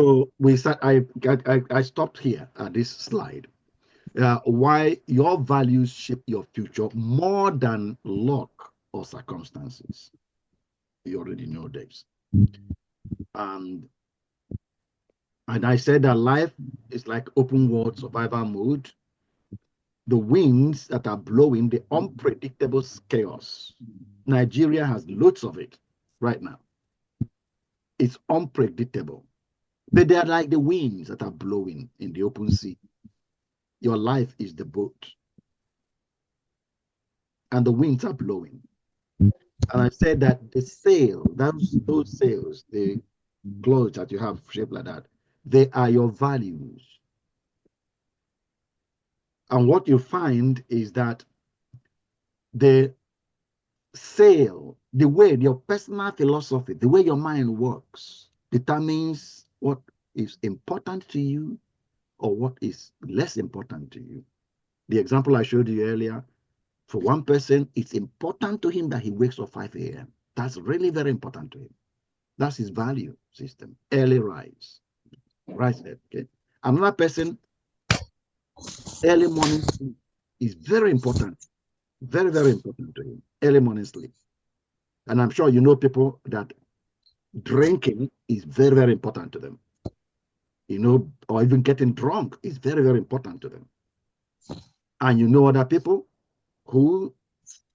So we start. I stopped here at this slide. Why your values shape your future more than luck or circumstances. You already know this. And I said that life is like open world survival mode. The winds that are blowing, the unpredictable chaos. Nigeria has loads of it right now. It's unpredictable. But they are like the winds that are blowing in the open sea. Your life is the boat. And the winds are blowing. And I said that the sail, those sails, the clothes that you have shaped like that, they are your values. And what you find is that the sail, the way your personal philosophy, the way your mind works, determines what is important to you or what is less important to you. The example I showed you earlier, for one person, it's important to him that he wakes up 5 a.m. That's really very important to him. That's his value system. Early rise. Right. Okay. Another person, early morning sleep is very important. Very, very important to him. Early morning sleep. And I'm sure you know people that drinking is very, very important to them. You know, or even getting drunk is very, very important to them. And you know other people who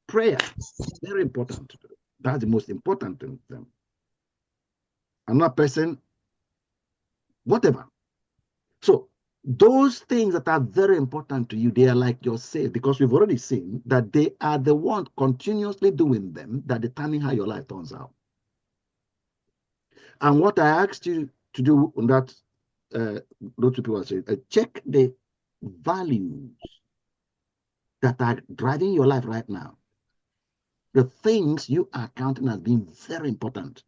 prayer is very important to them. That's the most important to them. Another person, whatever. So those things that are very important to you, they are like your sail, because we've already seen that they are the ones continuously doing them that determine how your life turns out. And what I asked you to do on that, those people are saying, check the values that are driving your life right now. The things you are counting as being very important.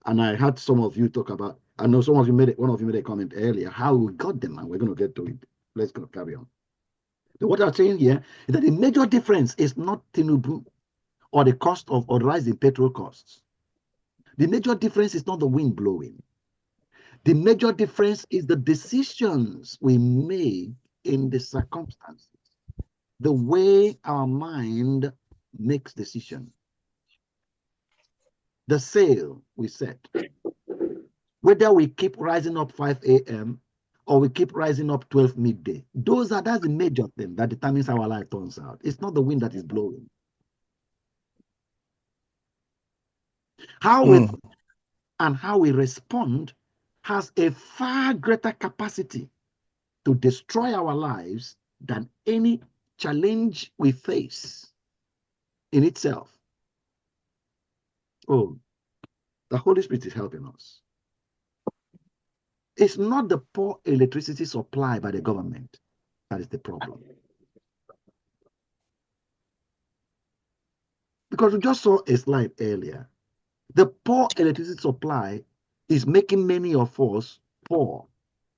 And I had some of you talk about, I know some of you one of you made a comment earlier, how we got them, and we're going to get to it. Let's go carry on. So what I'm saying here is that the major difference is not Tinubu or the cost of or rise in petrol costs. The major difference is not the wind blowing. The major difference is the decisions we make in the circumstances, the way our mind makes decisions. The sail we set, whether we keep rising up 5 a.m. or we keep rising up 12 midday, that's the major thing that determines how our life turns out. It's not the wind that is blowing. How we respond has a far greater capacity to destroy our lives than any challenge we face in itself. Oh, the Holy Spirit is helping us. It's not the poor electricity supply by the government that is the problem. Because we just saw a slide earlier. The poor electricity supply is making many of us poor,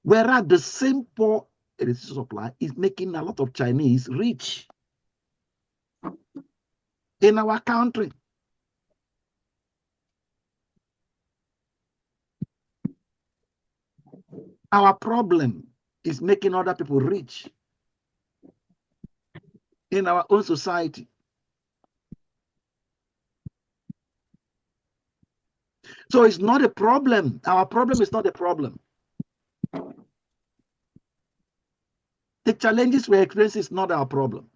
whereas the same poor electricity supply is making a lot of Chinese rich in our country. Our problem is making other people rich in our own society. So it's not a problem. Our problem is not a problem. The challenges we experience is not our problem.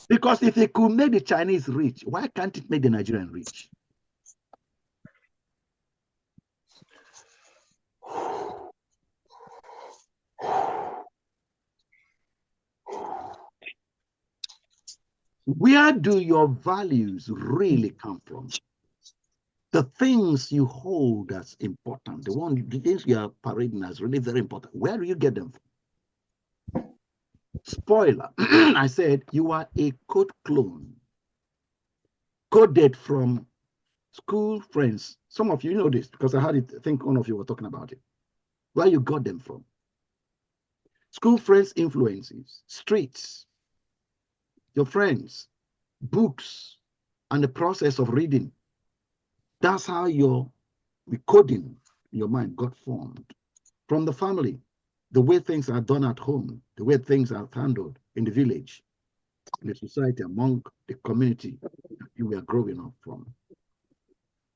Because if it could make the Chinese rich, why can't it make the Nigerian rich? Where do your values really come from? The things you hold as important, the things you are parading as really very important, where do you get them from? Spoiler, I said you are a code clone, coded from school friends. Some of you know this because I had it, I think one of you were talking about it. Where you got them from? School friends' influences, streets, your friends, books, and the process of reading. That's how the coding in your mind got formed from the family, the way things are done at home, the way things are handled in the village, in the society, among the community that you were growing up from.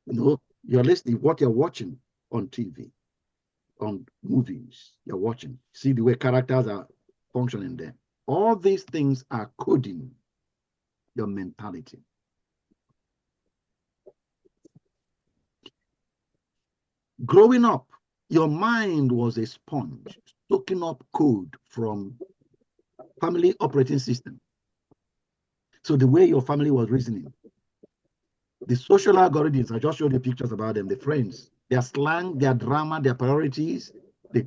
You're listening, what you're watching on TV, on movies, you're watching, see the way characters are functioning there. All these things are coding your mentality. Growing up, your mind was a sponge, soaking up code from family operating system. So the way your family was reasoning, the social algorithms, I just showed you pictures about them, the friends, their slang, their drama, their priorities, the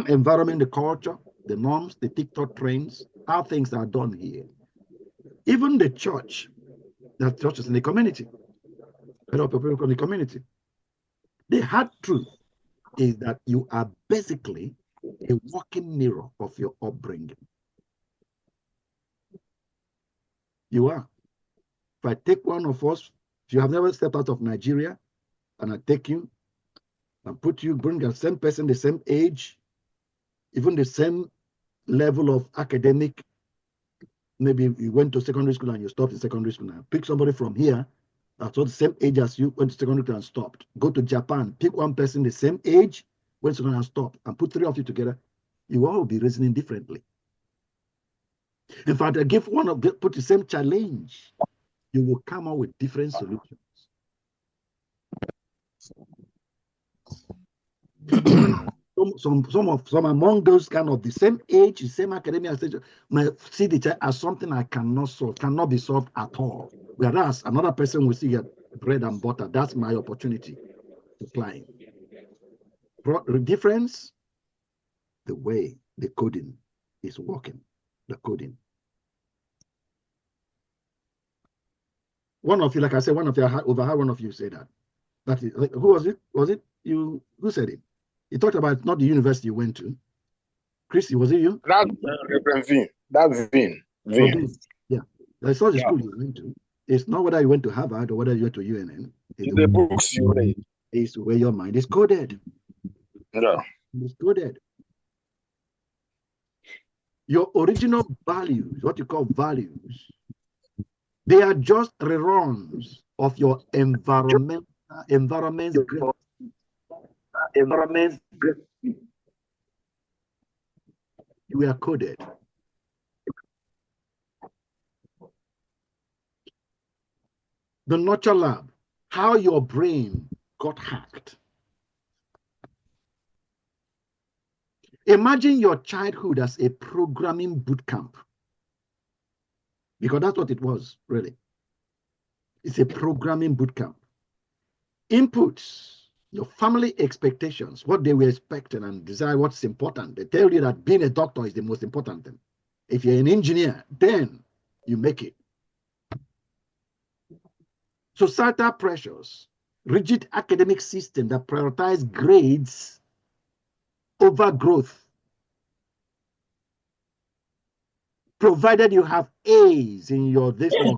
environment, the culture, the norms, the TikTok trends, how things are done here. Even the church, that churches in the community, a lot of people in the community. The hard truth is that you are basically a walking mirror of your upbringing. You are. If I take one of us, if you have never stepped out of Nigeria, and I take you and put you, bring the same person, the same age, even the same level of academic, maybe you went to secondary school and you stopped in secondary school now. Pick somebody from here that's the same age as you, went to secondary school and stopped. Go to Japan, pick one person the same age, went to secondary and stopped, and put three of you together, you all will be reasoning differently. In fact, I give one of put the same challenge, you will come out with different solutions. Some among those kind of the same age, the same academic stage, might see the child as something I cannot solve, cannot be solved at all. Whereas another person will see it bread and butter. That's my opportunity to climb. The difference, the way the coding is working, the coding. One of you, like I said, one of you overheard one of you say that. That is, who was it? Was it you? Who said it? You talked about not the university you went to. Christy, was it you? That's Reverend Vin. That's Vin. Vin. Yeah. That's not the school you went to. It's not whether you went to Harvard or whether you went to UNN. It's the books you read. It's where your mind is coded. Yeah. It's coded. Your original values, what you call values, they are just reruns of your environment's you are coded. The Nurture Lab, how your brain got hacked. Imagine your childhood as a programming boot camp, because that's what it was, really. It's a programming boot camp. Inputs, your family expectations, what they were expecting and desire what's important. They tell you that being a doctor is the most important thing. If you're an engineer, then you make it. Societal pressures, rigid academic system that prioritize grades over growth. Provided you have A's in your this one.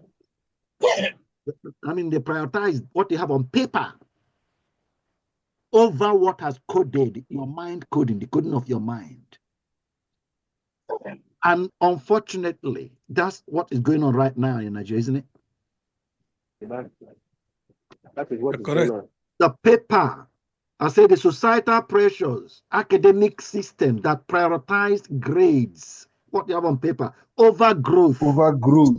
I mean, they prioritize what you have on paper over what has coded, your mind coding, the coding of your mind. And unfortunately, that's what is going on right now in Nigeria, isn't it? That is what is going on. The paper, I say the societal pressures, academic system that prioritize grades, what you have on paper, over growth. Over growth.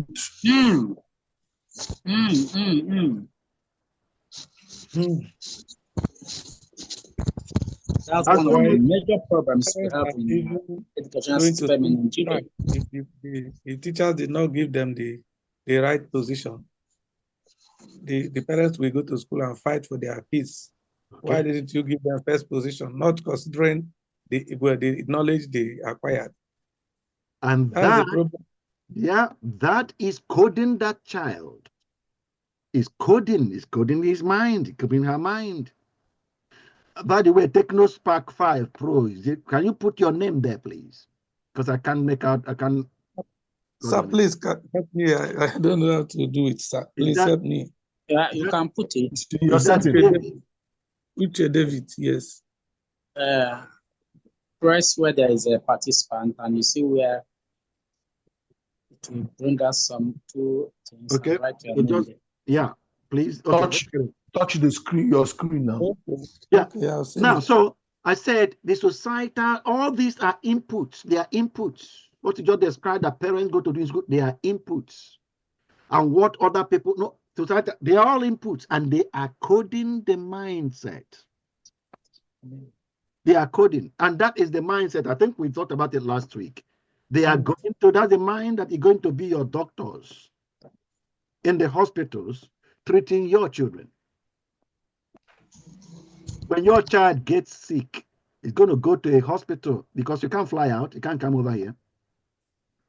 That's one of the major problems we have in educational system in Nigeria. The teachers did not give them the right position. The parents will go to school and fight for their kids. Okay. Why didn't you give them first position? Not considering the knowledge they acquired. And that is coding that child. Is coding his mind, coding her mind. By the way, TechnoSpark 5 Pro, can you put your name there, please? Because I can't make out, Sir, please help me. I don't know how to do it, sir. Please help me. Yeah, you can put it. Your setting. Uche David, yes. Press where there is a participant and you see where it will bring us some two things. Okay. And write your name Just, there. yeah, please. Okay. Touch the screen, your screen now. Okay. Yeah. Okay, now, so I said the societal, all these are inputs. They are inputs. What you just described that parents go to do is good. They are inputs. And what other people, no, society, they are all inputs and they are coding the mindset. They are coding. And that is the mindset. I think we talked about it last week. They are going to, that's the mind that is going to be your doctors in the hospitals treating your children. When your child gets sick, it's going to go to a hospital because you can't fly out, you can't come over here.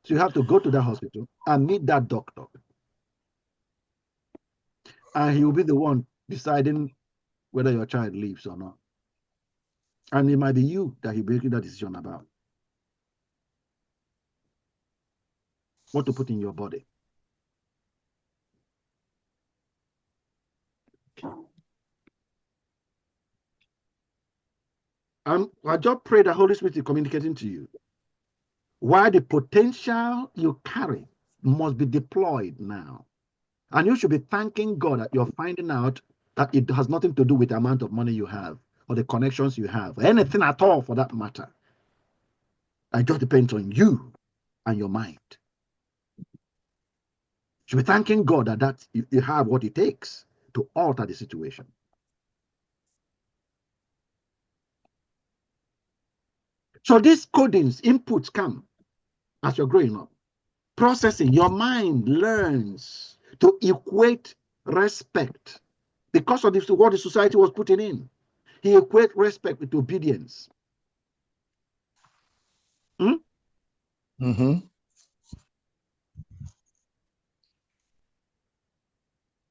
So you have to go to that hospital and meet that doctor. And he will be the one deciding whether your child lives or not. And it might be you that he'll be making that decision about. What to put in your body. I just pray the Holy Spirit is communicating to you why the potential you carry must be deployed now. And you should be thanking God that you're finding out that it has nothing to do with the amount of money you have or the connections you have, or anything at all for that matter. It just depends on you and your mind. You should be thanking God that you have what it takes to alter the situation. So these codings, inputs come as you're growing up. Processing, your mind learns to equate respect because of what the society was putting in. He equates respect with obedience. That's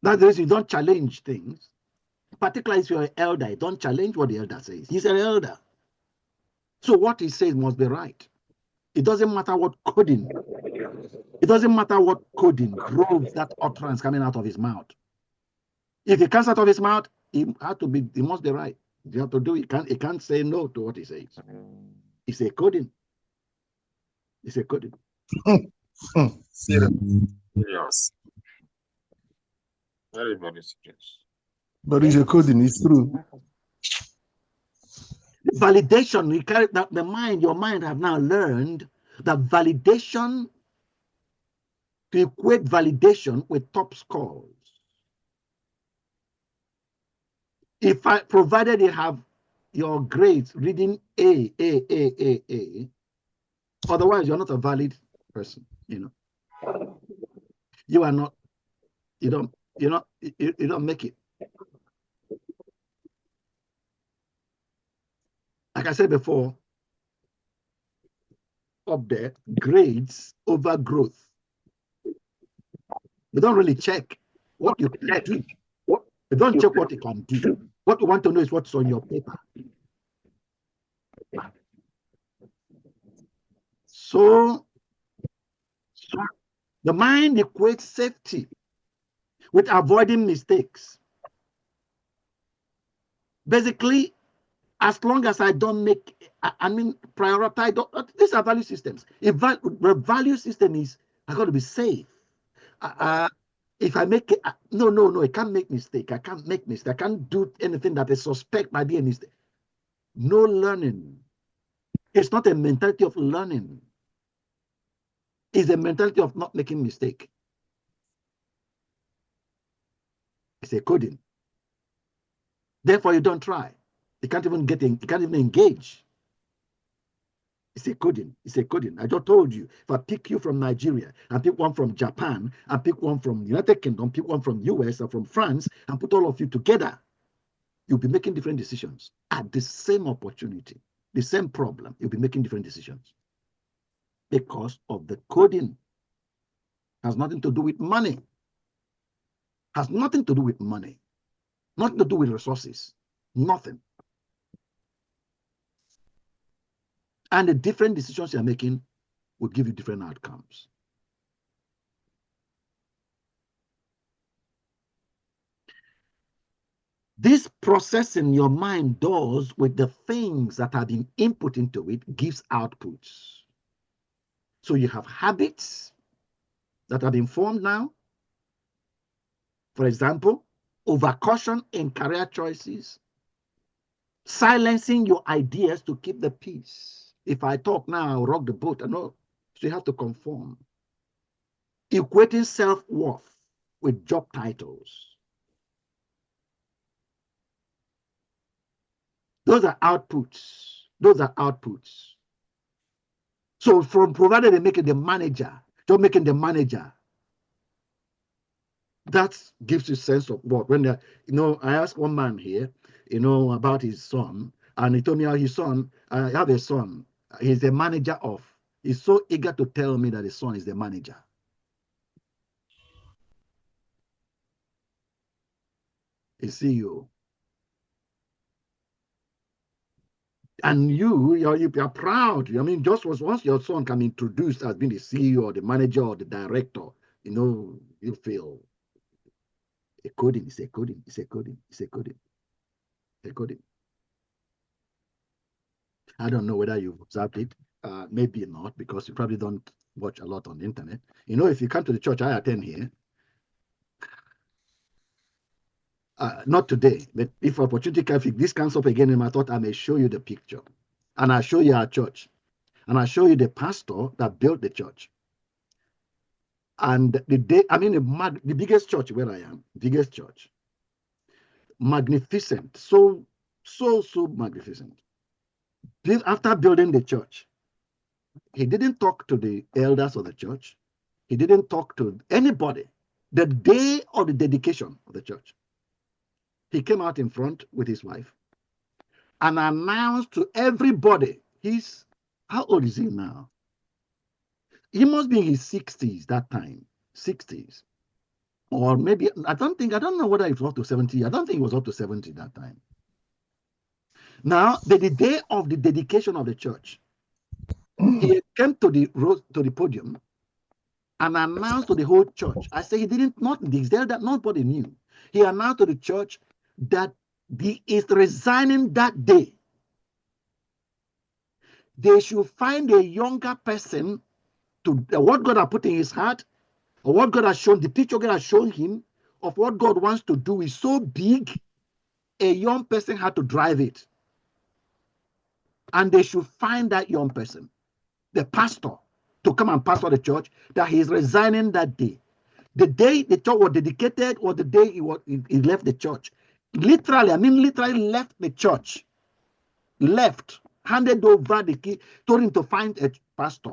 the reason you don't challenge things. Particularly if you're an elder, you don't challenge what the elder says. He's an elder. So what he says must be right. It doesn't matter what coding. It doesn't matter what coding drove that utterance coming out of his mouth. If it comes out of his mouth, it must be right. You have to do it. He can't say no to what he says. It's a coding. It's a coding. Serious. Very, very serious. But it's a coding, it's true. Validation, you carry that your mind have now learned that validation, to equate validation with top scores. Provided you have your grades reading A, otherwise you're not a valid person, You are not, you don't make it. Like I said before, up there, grades over growth. You don't really check what you can do. You don't check what you can do. What you want to know is what's on your paper. So the mind equates safety with avoiding mistakes. Basically, as long as I don't make, prioritize, these are value systems. The value system is, I got to be safe. If I make it, no, I can't make mistake. I can't make mistake. I can't do anything that is suspect might be a mistake. No learning. It's not a mentality of learning. It's a mentality of not making mistake. It's a coding. Therefore, you don't try. You can't even engage. It's a coding. It's a coding. I just told you, if I pick you from Nigeria, and pick one from Japan, and pick one from the United Kingdom, pick one from US or from France, and put all of you together, you'll be making different decisions at the same opportunity, the same problem. You'll be making different decisions because of the coding. Has nothing to do with money. Has nothing to do with money. Nothing to do with resources. Nothing. And the different decisions you're making will give you different outcomes. This processing your mind does with the things that have been input into it gives outputs. So you have habits that have been formed now. For example, overcaution in career choices, silencing your ideas to keep the peace. If I talk now, I'll rock the boat. No, so you have to conform. Equating self-worth with job titles. Those are outputs. Those are outputs. So from provided they make it the manager, don't make it the manager. That gives you sense of what when I asked one man here, about his son, and he told me how his son, I have a son, he's the manager of. He's so eager to tell me that his son is the manager. A CEO. And you are proud. I mean, just once your son can be introduced as being the CEO or the manager or the director, you feel a coding, it's a coding, it's a coding, it's a coding, a coding. I don't know whether you've observed it. Maybe not, because you probably don't watch a lot on the internet. If you come to the church I attend here, not today, but if opportunity comes, if this comes up again, I thought I may show you the picture. And I'll show you our church. And I'll show you the pastor that built the church. And the biggest church where I am, biggest church, magnificent, so magnificent. After building the church, he didn't talk to the elders of the church. He didn't talk to anybody. The day of the dedication of the church, he came out in front with his wife and announced to everybody, how old is he now? He must be in his 60s that time, 60s. Or maybe, I don't know whether it was up to 70. I don't think it was up to 70 that time. Now, the day of the dedication of the church, he came to the podium and announced to the whole church. I say he didn't, not that nobody knew. He announced to the church that he is resigning that day. They should find a younger person to what God has put in his heart, or what God has shown, the picture God has shown him of what God wants to do is so big, a young person had to drive it. And they should find that young person, the pastor, to come and pastor the church, that he is resigning that day. The day the church was dedicated was the day he left the church. Literally left the church. Left, handed over the key, told him to find a pastor.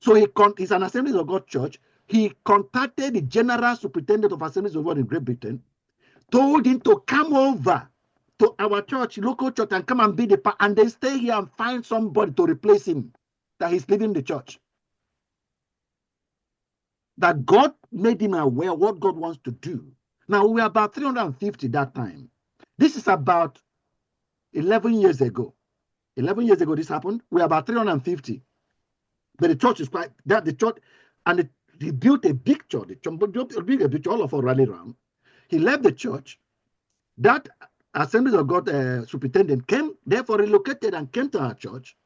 So he's an Assemblies of God church. He contacted the general superintendent of Assemblies of God in Great Britain, told him to come over to our church, local church, and come and be and then stay here and find somebody to replace him, that he's leaving the church. That God made him aware of what God wants to do. Now, we were about 350 that time. This is about 11 years ago. 11 years ago this happened. We're about 350. But the church is the church, and he built a big church. All of us rallied around. He left the church. That Assemblies of God superintendent came, therefore relocated and came to our church,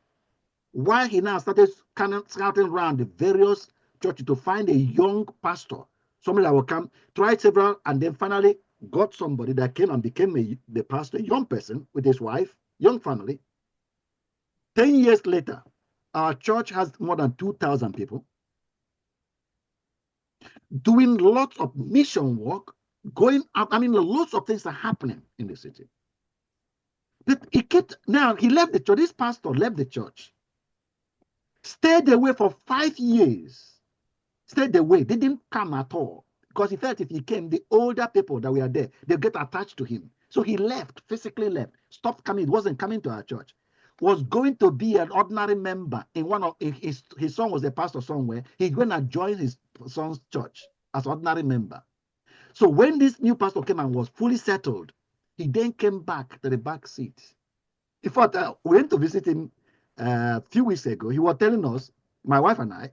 while he now started scouting around the various churches to find a young pastor, somebody that will come, tried several, and then finally got somebody that came and became the pastor, a young person with his wife, young family. 10 years later, our church has more than 2,000 people doing lots of mission work, going out. Lots of things are happening in the city. But he left the church. This pastor left the church, stayed away for 5 years, stayed away, didn't come at all, because he felt if he came, the older people that were there, they get attached to him. So he left, physically left, stopped coming, wasn't coming to our church, was going to be an ordinary member in one of his son was a pastor somewhere. He's going to join his son's church as ordinary member. So when this new pastor came and was fully settled, he then came back to the back seat. In fact, we went to visit him a few weeks ago. He was telling us, my wife and I,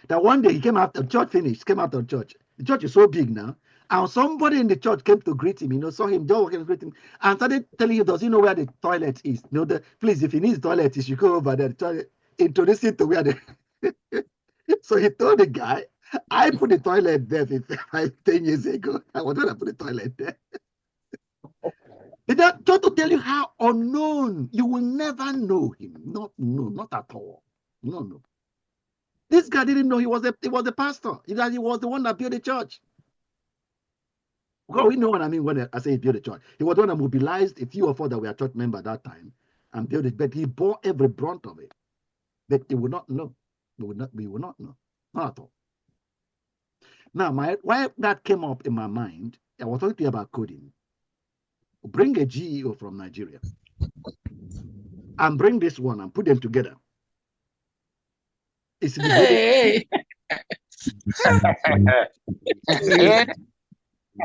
that one day he came after church finished, came out of church. The church is so big now, And somebody in the church came to greet him, saw him, just walking, greet him, and started telling him, does he know where the toilet is? Please, if he needs toilet, he should go over there, the toilet, introduce him to where the... So he told the guy, I put the toilet there 10 years ago. I was going to put the toilet there. Just to tell you how unknown, you will never know him. Not at all. No. This guy didn't know he was a pastor. He was the one that built the church. Well, we know what I mean when I say he built the church. He was the one that mobilized a few of us that were church members at that time and built it, but he bore every brunt of it. But he would not know. We will not know. Not at all. Now, why that came up in my mind, I was talking about coding. Bring a GEO from Nigeria and bring this one and put them together. It's the Hey.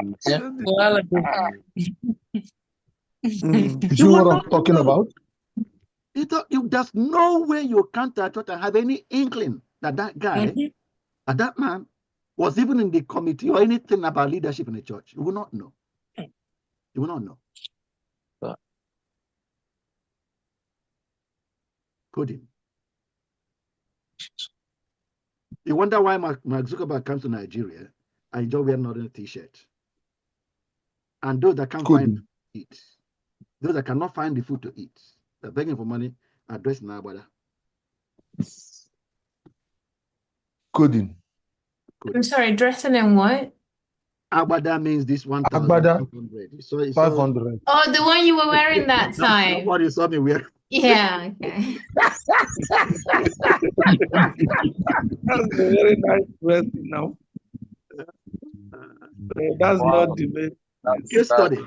You see what I'm talking about? There's no way you can't have any inkling that guy, that man, was even in the committee or anything about leadership in the church. You will not know. You will not know. Coding. You wonder why Mark Zuckerberg comes to Nigeria and just wear another t-shirt. And those that can't find food to eat, those that cannot find the food to eat, they're begging for money, are dressed in Agbada. Coding. I'm sorry, dressing in what? Agbada means this 1,500. Agbada, So 500. Oh, the one you were wearing that time. That's what you saw me wear. Yeah, okay. That's a very nice question now. That's not debate. Case study.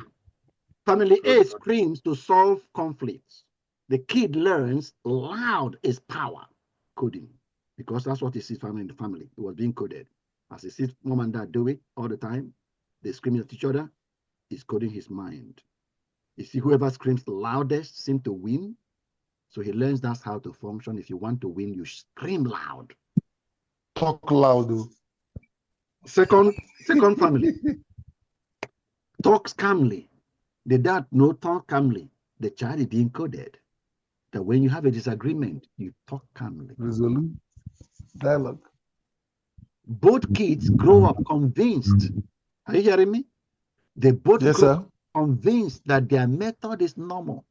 Family A screams to solve conflicts. The kid learns loud is power. Coding. Because that's what he sees in the family. It was being coded. As he sees mom and dad do it all the time, they scream at each other, he's coding his mind. You see, whoever screams the loudest seems to win. So he learns that's how to function. If you want to win, you scream loud. Talk loud. Second family. Talks calmly. The dad talk calmly. The child is being coded. That when you have a disagreement, you talk calmly. Resolute. Dialogue. Both kids grow up convinced. Are you hearing me? They both grow up convinced that their method is normal.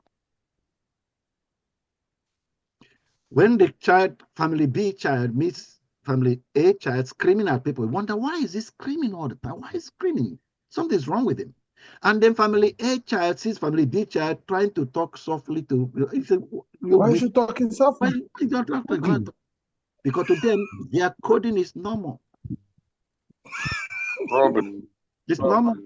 When the family B child meets family A child screaming at people, wonder why is he screaming all the time? Why is he screaming? Something's wrong with him. And then family A child sees family B child trying to talk softly to. Why is you talking softly? Because to them, their coding is normal. It's normal.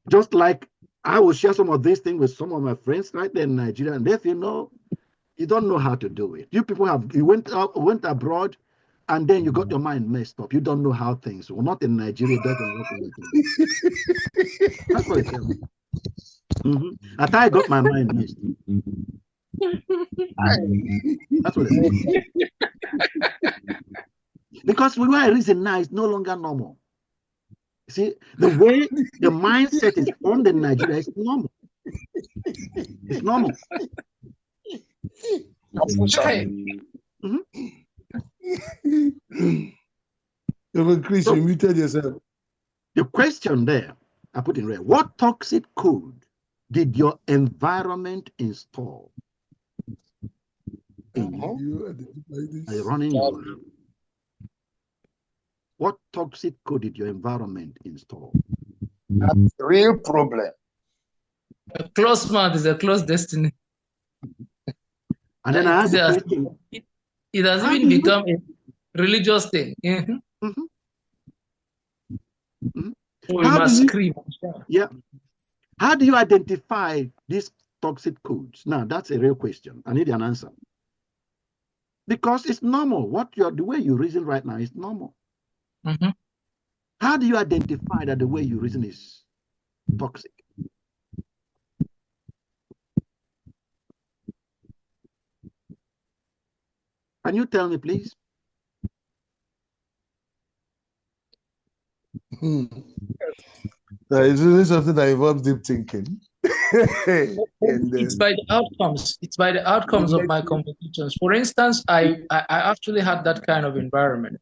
Just like I will share some of these things with some of my friends right there in Nigeria, and if you don't know how to do it. You people went abroad, and then you got your mind messed up. You don't know how things. Well, not in Nigeria, doesn't work. That's what it tells me. I thought I got my mind messed up. That's what it says. Because when I reason now, it's no longer normal. See, the way the mindset is formed in Nigeria is normal. It's normal. Chris, you muted yourself. The question there, I put in red. What toxic code did your environment install? Are you running your life? What toxic code did your environment install? That's a real problem. A close mouth is a close destiny. And then I asked the question. It has even become a religious thing. We must scream. Yeah. How do you identify these toxic codes? Now, that's a real question. I need an answer. Because it's normal. The way you reason right now is normal. How do you identify that the way you reason is toxic? Can you tell me, please? It's really something that involves deep thinking. And It's then by the outcomes. It's by the outcomes of my conversations. For instance, I actually had that kind of environment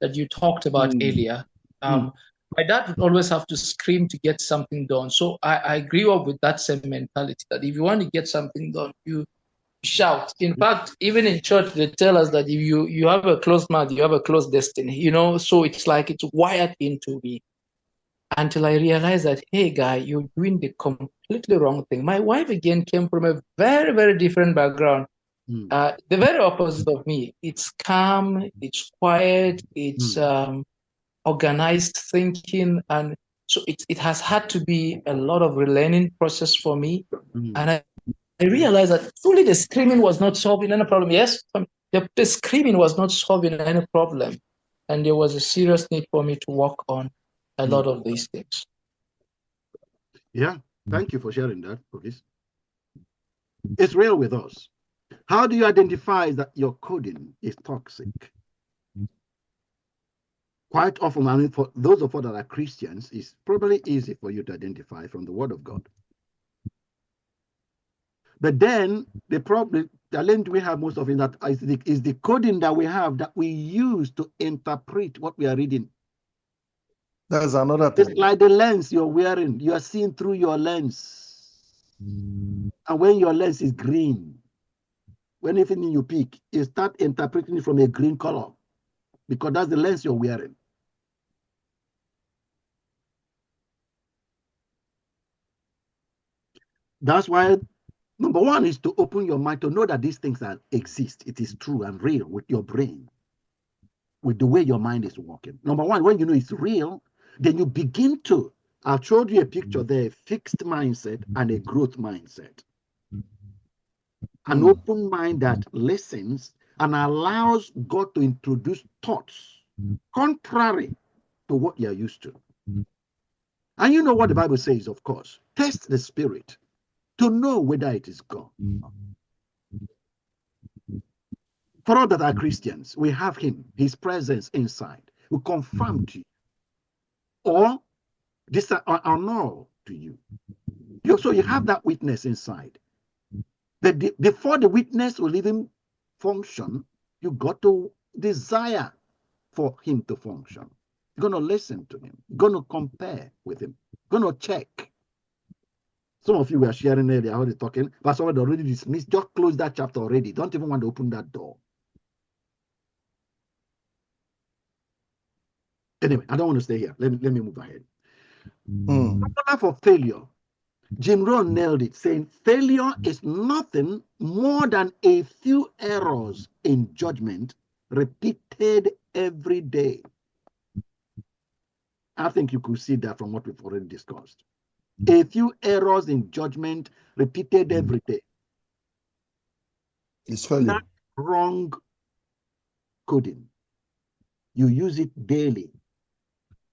that you talked about earlier. My dad would always have to scream to get something done. So I grew up with that same mentality that if you want to get something done, you shout. In fact, even in church, they tell us that if you have a closed mouth, you have a closed destiny. You know, so it's like it's wired into me. Until I realized that, hey, guy, you're doing the completely wrong thing. My wife again came from a very, very different background. The very opposite of me. It's calm, it's quiet, it's organized thinking, and so it has had to be a lot of relearning process for me. And I realized that truly the screaming was not solving any problem. Yes, the screaming was not solving any problem, and there was a serious need for me to work on a lot of these things. Yeah, thank you for sharing that, Professor. It's real with us. How do you identify that your coding is toxic? Quite often, I mean, for those of us that are Christians, it's probably easy for you to identify from the Word of God. But then the problem, the challenge we have most often that is the coding that we have that we use to interpret what we are reading. that's another thing. It's like the lens you're wearing. You are seeing through your lens. And when your lens is green, when anything you pick, you start interpreting it from a green color because that's the lens you're wearing. That's why number one is to open your mind to know that these things exist. It is true and real with your brain, with the way your mind is working. Number one, when you know it's real, then you begin to, I've showed you a picture there, a fixed mindset and a growth mindset. An open mind that listens and allows God to introduce thoughts contrary to what you're used to. And you know what the Bible says, of course. Test the spirit to know whether it is God. For all that are Christians, we have him, his presence inside. We confirm to you. Or this are null to you. So you have that witness inside. But before the witness will even function, you got to desire for him to function. You're going to listen to him. You're going to compare with him. You're going to check. Some of you were sharing earlier, already talking, but someone already dismissed. Just close that chapter already. Don't even want to open that door. Anyway, I don't want to stay here. Let me move ahead. Formula for failure. Jim Rohn nailed it, saying failure is nothing more than a few errors in judgment repeated every day. I think you could see that from what we've already discussed. A few errors in judgment repeated every day. It's failure. That's wrong coding. You use it daily.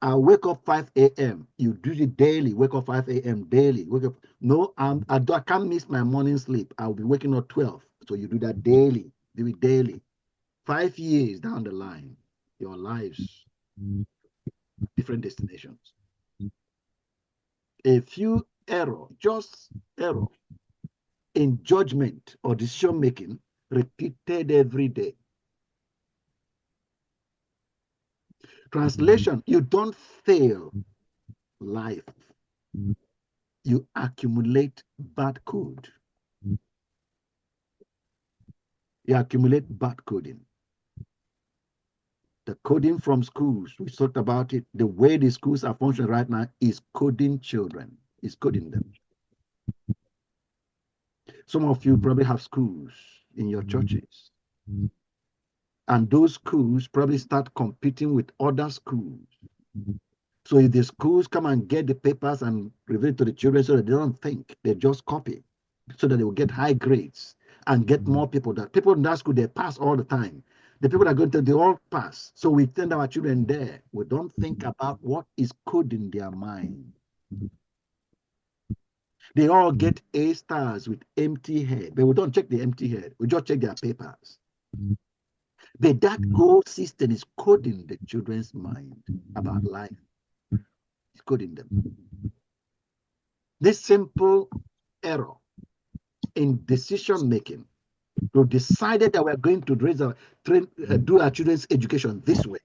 I wake up 5 a.m. You do it daily. Wake up 5 a.m. daily. Wake up. No, I can't miss my morning sleep. I'll be waking up 12. So you do that daily. Do it daily. 5 years down the line, your lives, different destinations. A few error, just error in judgment or decision making repeated every day. Translation, you don't fail life. You accumulate bad code. You accumulate bad coding. The coding from schools, we talked about it. The way the schools are functioning right now is coding children, is coding them. Some of you probably have schools in your churches. And those schools probably start competing with other schools. So if the schools come and get the papers and reveal it to the children so that they don't think, they just copy, so that they will get high grades and get more people. That people in that school, they pass all the time. The people that are going to, they all pass. So we send our children there. We don't think about what is coding their mind. They all get A stars with empty head, but we don't check the empty head. We just check their papers. But that whole system is coding the children's mind about life. It's coding them. This simple error in decision making, we decided that we're going to do our children's education this way.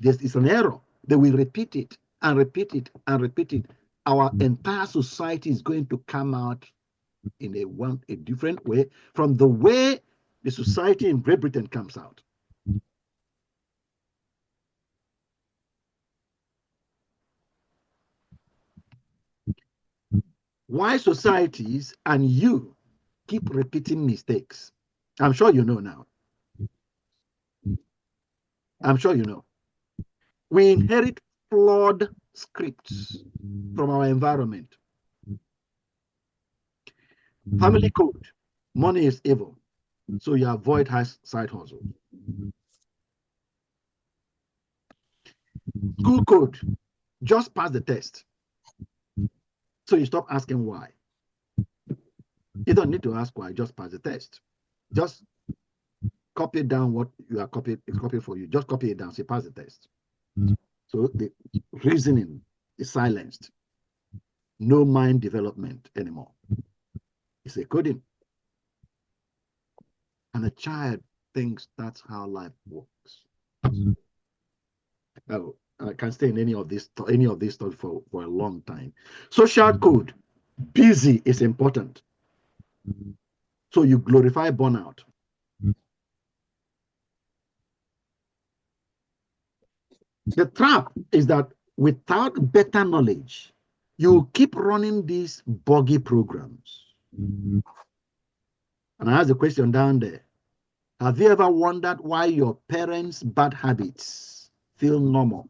This is an error. They will repeat it and repeat it and repeat it. Our entire society is going to come out in a different way from the way the society in Great Britain comes out. Why societies and you keep repeating mistakes? I'm sure you know now. I'm sure you know. We inherit flawed scripts from our environment. Family code, money is evil, so you avoid side hustle. School code, just pass the test, so you stop asking why. You don't need to ask why, just pass the test. Just copy down what you are copied, it's copied for you. Just copy it down, say pass the test. So the reasoning is silenced. No mind development anymore. It's a coding. And a child thinks that's how life works. Oh, I can't stay in any of this stuff for a long time. Social code, busy is important. So you glorify burnout. The trap is that without better knowledge, you keep running these buggy programs. And I ask the question down there. Have you ever wondered why your parents' bad habits feel normal?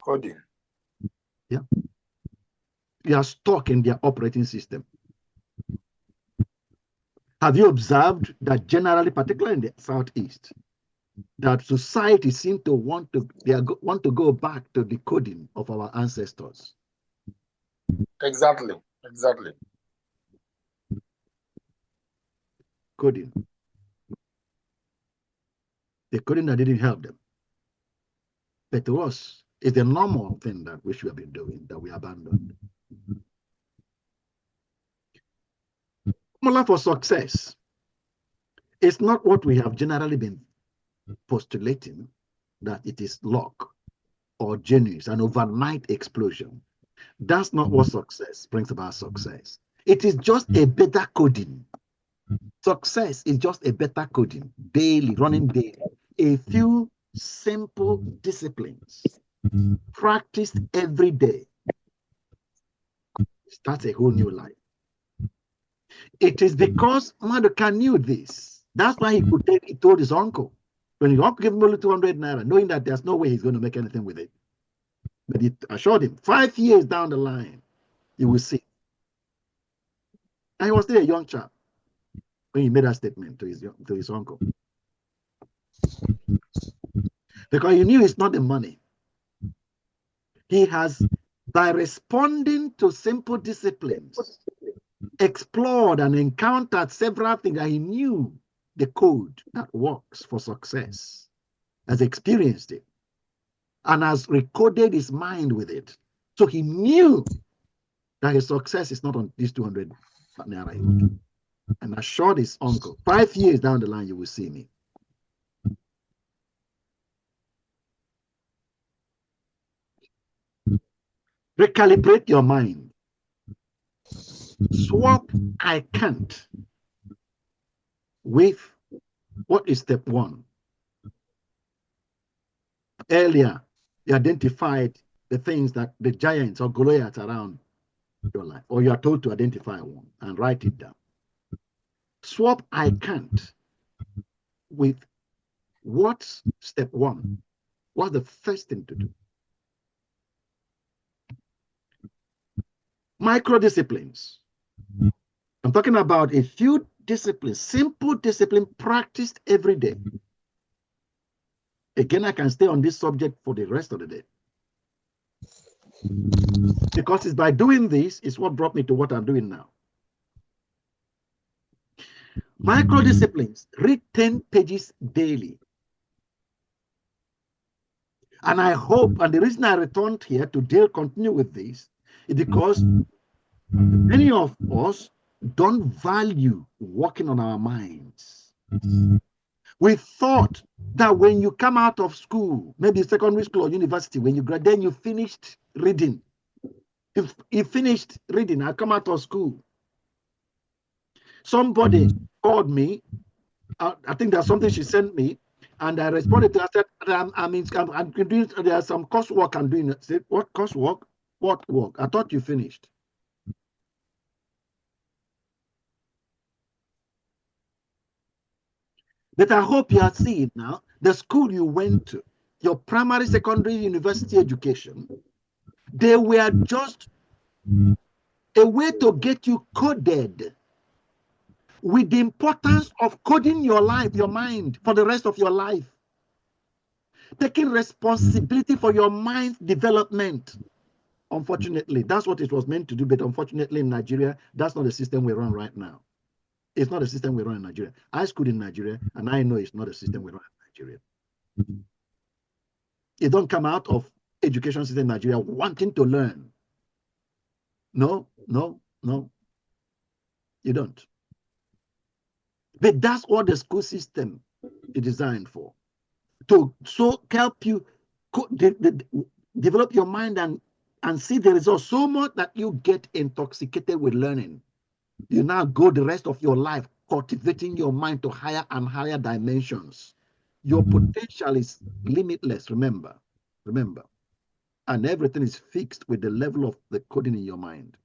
Coding. Yeah. You are stuck in their operating system. Have you observed that generally, particularly in the Southeast, that society seems to want to go back to the coding of our ancestors? Exactly. Coding. The coding that didn't help them. But to us, it's the normal thing that we should have been doing that we abandoned. Formula for success is not what we have generally been postulating, that it is luck or genius, an overnight explosion. That's not what success brings about success. It is just a better coding. Success is just a better coding, daily, running daily. A few simple disciplines practiced every day starts a whole new life. It is because Maduka knew this. That's why he told his uncle. When his uncle gave him only 200 naira, knowing that there's no way he's going to make anything with it. But he assured him, 5 years down the line, you will see. And he was still a young chap when he made that statement to his uncle. Because he knew it's not the money. He has, by responding to simple disciplines, explored and encountered several things that he knew the code that works for success, has experienced it, and has recoded his mind with it. So he knew that his success is not on these 200 naira, and assured his uncle, 5 years down the line, you will see me. Recalibrate your mind. Swap I can't with what is step one. Earlier, you identified the things that the giants or Goliaths around your life, or you are told to identify one and write it down. Swap I can't with what's step one. What's the first thing to do? Micro disciplines. I'm talking about a few disciplines, simple discipline practiced every day. Again, I can stay on this subject for the rest of the day. Because it's by doing this is what brought me to what I'm doing now. Micro disciplines, read 10 pages daily. And I hope, and the reason I returned here to continue with this is because many of us don't value working on our minds. We thought that when you come out of school, maybe secondary school or university, when you graduate, then you finished reading. If you finished reading, I come out of school. Somebody called me. I think there's something she sent me, and I responded to her. I said, I'm doing, there's some coursework I'm doing. I said, what coursework? What work? I thought you finished. But I hope you are seeing now the school you went to, your primary, secondary, university education, they were just a way to get you coded with the importance of coding your life, your mind for the rest of your life. Taking responsibility for your mind's development. Unfortunately, that's what it was meant to do. But unfortunately, in Nigeria, that's not the system we run right now. It's not a system we run in Nigeria. I schooled in Nigeria, and I know it's not a system we run in Nigeria. You don't come out of education system in Nigeria wanting to learn. No. You don't. But that's what the school system is designed for. To help you develop your mind and see the results so much that you get intoxicated with learning. You now go the rest of your life cultivating your mind to higher and higher dimensions. Your potential is limitless, remember. And everything is fixed with the level of the coding in your mind.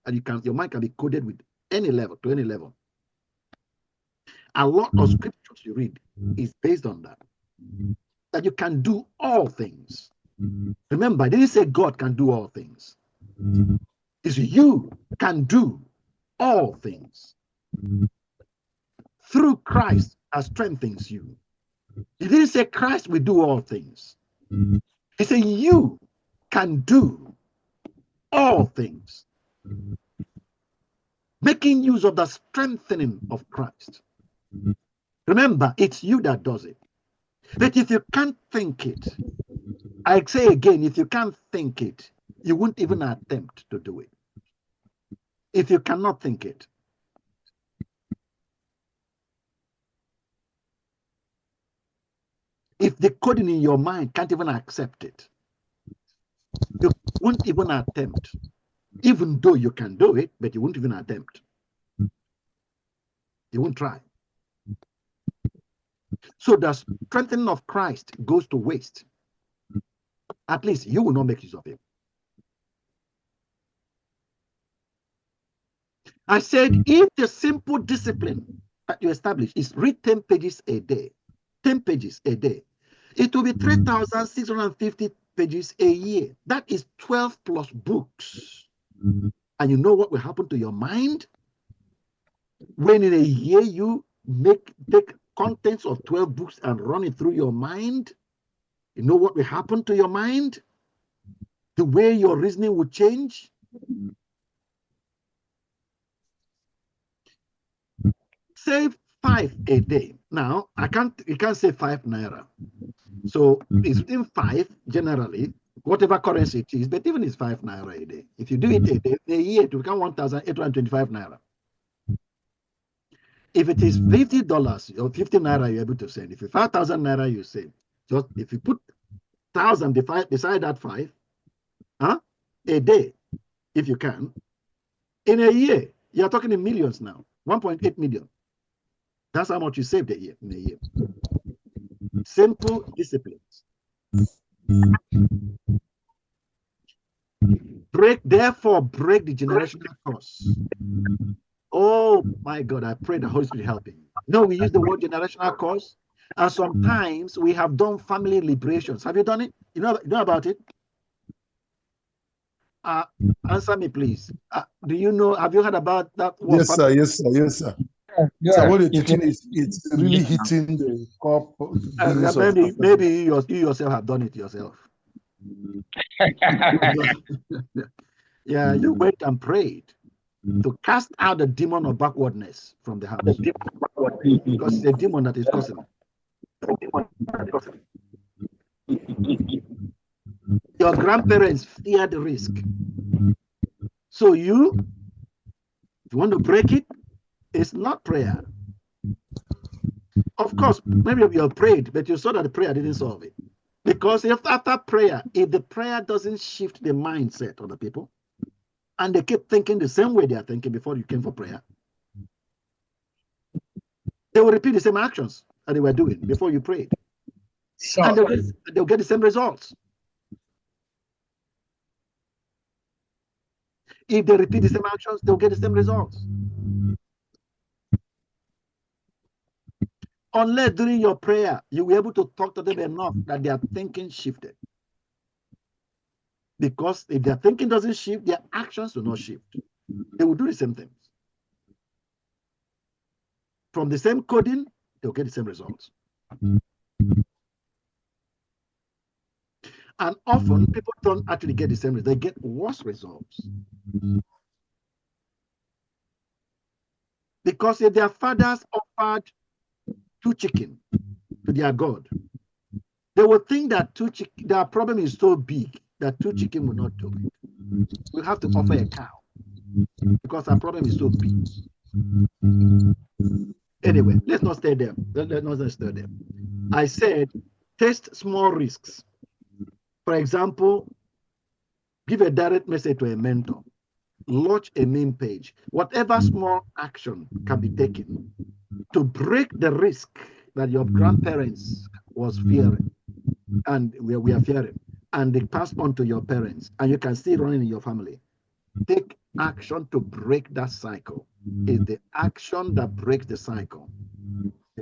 And your mind can be coded with any level, to any level. A lot of scriptures you read is based on that you can do all things. Remember, I didn't say God can do all things. It's you can do all things through Christ that strengthens you. He didn't say Christ will do all things. He said you can do all things, making use of the strengthening of Christ. Remember, it's you that does it. But if you can't think it, I say again, if you can't think it, you won't even attempt to do it. If you cannot think it. If the coding in your mind can't even accept it, you won't even attempt. Even though you can do it, but you won't even attempt. You won't try. So the strengthening of Christ goes to waste. At least you will not make use of it. I said, if the simple discipline that you establish is read 10 pages a day, 10 pages a day, it will be 3,650 pages a year. That is 12 plus books. And you know what will happen to your mind? When in a year you take contents of 12 books and run it through your mind, you know what will happen to your mind? The way your reasoning will change. Save 5 a day. Now, you can't say 5 naira. So it's within 5 generally, whatever currency it is, but even it's 5 naira a day. If you do it a day, in a year, it will become 1,825 naira. If it is $50 or 50 naira, you're able to send. If it's 5,000 naira, you save. Just if you put 1,000 beside that 5, a day, if you can, in a year, you're talking in millions now, 1.8 million. That's how much you saved in a year. Simple disciplines. Therefore, break the generational curse. Oh my God, I pray the Holy Spirit helping. No, we use the word generational curse, and sometimes we have done family liberations. Have you done it? You know about it? Answer me, please. Do you know? Have you heard about that? Yes, sir. Yes, sir. Yes, sir. Yeah, so what you're teaching is it's really hitting the core. Maybe you yourself have done it yourself. Yeah, you went and prayed to cast out the demon of backwardness from the house, because it's a demon that is causing it. Your grandparents feared risk. So if you want to break it, it's not prayer. Of course, maybe you have prayed, but you saw that the prayer didn't solve it. Because after prayer, if the prayer doesn't shift the mindset of the people, and they keep thinking the same way they are thinking before you came for prayer, they will repeat the same actions that they were doing before you prayed. Sure. And they'll get the same results. If they repeat the same actions, they'll get the same results. Unless during your prayer, you were able to talk to them enough that their thinking shifted. Because if their thinking doesn't shift, their actions will not shift. They will do the same things. From the same coding, they'll get the same results. And often, people don't actually get the same results. They get worse results. Because if their fathers offered 2 chicken to their God, they would think that their problem is so big that 2 chicken will not do it. We have to offer a cow because our problem is so big. Anyway, let's not stay there. Let's not stay there. I said, test small risks. For example, give a direct message to a mentor. Launch a meme page. Whatever small action can be taken to break the risk that your grandparents was fearing, and we are fearing, and they pass on to your parents, and you can see running in your family. Take action to break that cycle. It's the action that breaks the cycle.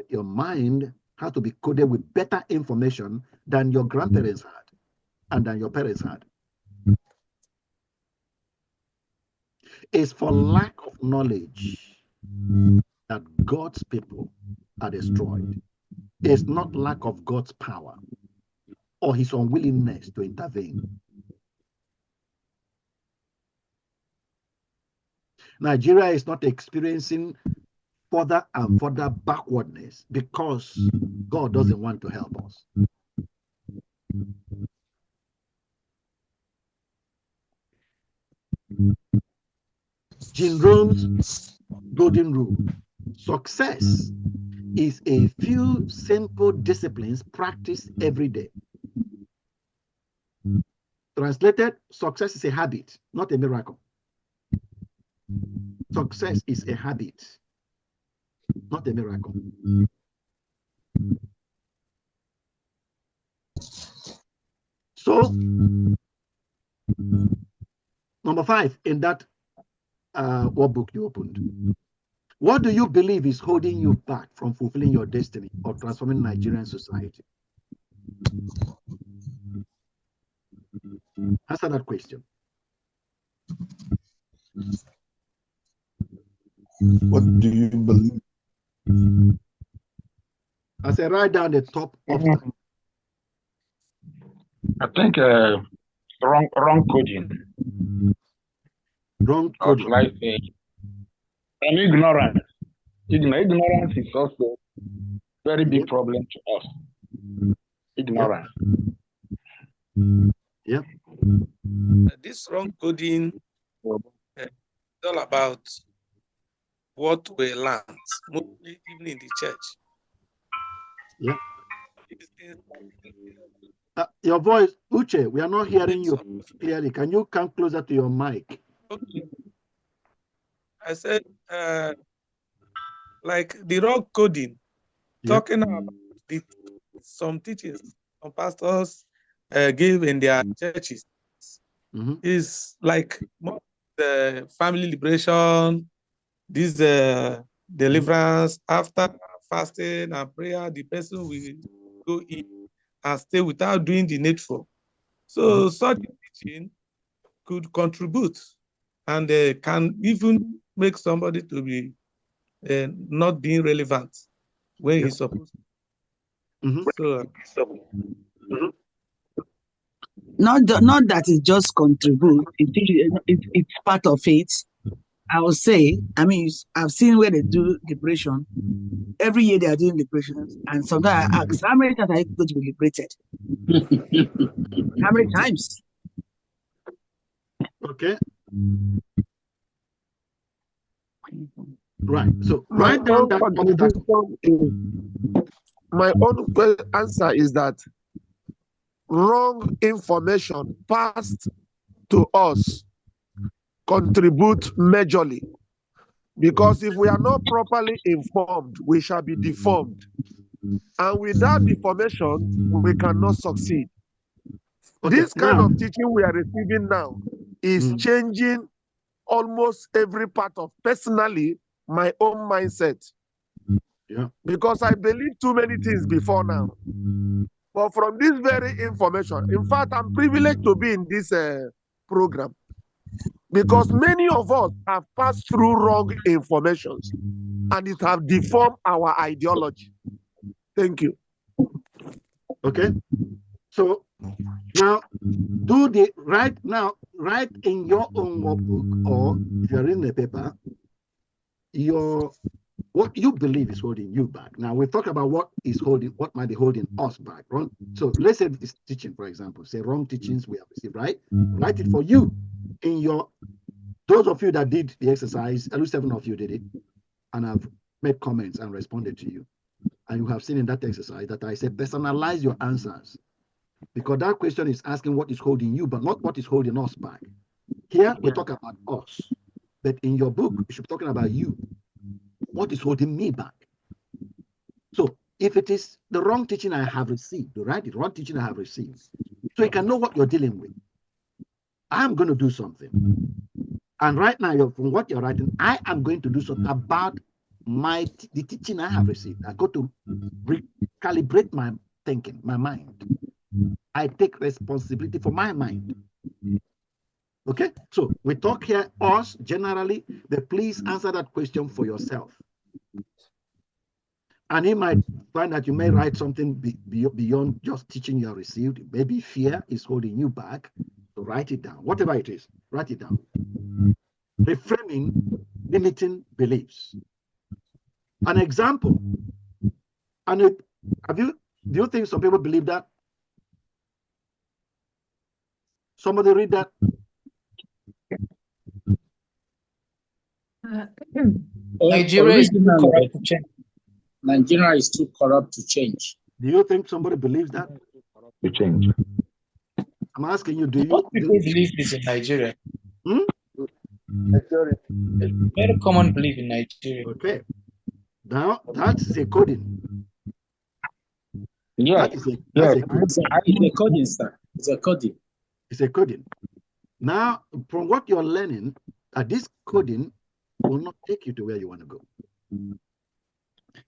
Your mind has to be coded with better information than your grandparents had and than your parents had. It's for lack of knowledge that God's people are destroyed. It's not lack of God's power or his unwillingness to intervene. Nigeria is not experiencing further and further backwardness because God doesn't want to help us. Jim Rohn's golden rule. Success is a few simple disciplines practiced every day. Translated, success is a habit, not a miracle. Success is a habit, not a miracle. So, number 5 in that what book you opened? What do you believe is holding you back from fulfilling your destiny or transforming Nigerian society? Answer that question. What do you believe? I say right down the top of that. I think wrong coding. Wrong Or coding. should I say, and ignorance. Ignorance is also a very big problem to us. Ignorance. Yep. This wrong coding is all about what we learned, mostly even in the church. Yeah. Your voice, Uche, we are not hearing you clearly. Can you come closer to your mic? Okay. I said, like the wrong coding, talking about some teachings some pastors give in their churches is like the family liberation, this deliverance after fasting and prayer. The person will go in and stay without doing the needful. So such teaching could contribute and can even make somebody to be not being relevant when he's supposed to. Not that it just contributes, it's part of it. I would say, I mean, I've seen where they do liberation. Every year they are doing liberations. And sometimes I ask, how many times are you going to be liberated? How many times? Okay. Right. So write down that. My own answer is that wrong information passed to us contribute majorly, because if we are not properly informed, we shall be deformed, and without deformation we cannot succeed. Okay, this kind of teaching we are receiving now is changing almost every part of, personally, my own mindset. Yeah. Because I believe too many things before now. But from this very information, in fact, I'm privileged to be in this program, because many of us have passed through wrong informations and it have deformed our ideology. Thank you. Okay. So now do the write in your own workbook, or if you're in the paper, what you believe is holding you back. Now we talk about what might be holding us back. Wrong. So let's say it's teaching, for example. Say wrong teachings we have received, right? Write it for you in those of you that did the exercise. At least 7 of you did it, and I've made comments and responded to you. And you have seen in that exercise that I said personalize your answers, because that question is asking what is holding you, but not what is holding us back. Here we talk about us, but in your book you should be talking about you. What is holding me back? So if it is the wrong teaching I have received, right? The wrong teaching I have received, so you can know what you're dealing with. I'm going to do something, and right now, from what you're writing, I am going to do something about the teaching I have received. I got to recalibrate my thinking, my mind. I take responsibility for my mind. Okay, so we talk here us generally, but please answer that question for yourself. And you might find that you may write something beyond just teaching you have received. Maybe fear is holding you back. So write it down. Whatever it is, write it down. Reframing limiting beliefs. An example. And do you think some people believe that? Somebody read that? Nigeria is too corrupt to change. Nigeria is too corrupt to change. Do you think somebody believes that? To change. I'm asking you, do you? Most people believe this in Nigeria. Very common belief in Nigeria. Okay. Now that's a coding. Yeah. It's a coding, sir. It's a coding. It's a coding. Now, from what you're learning, this coding will not take you to where you want to go.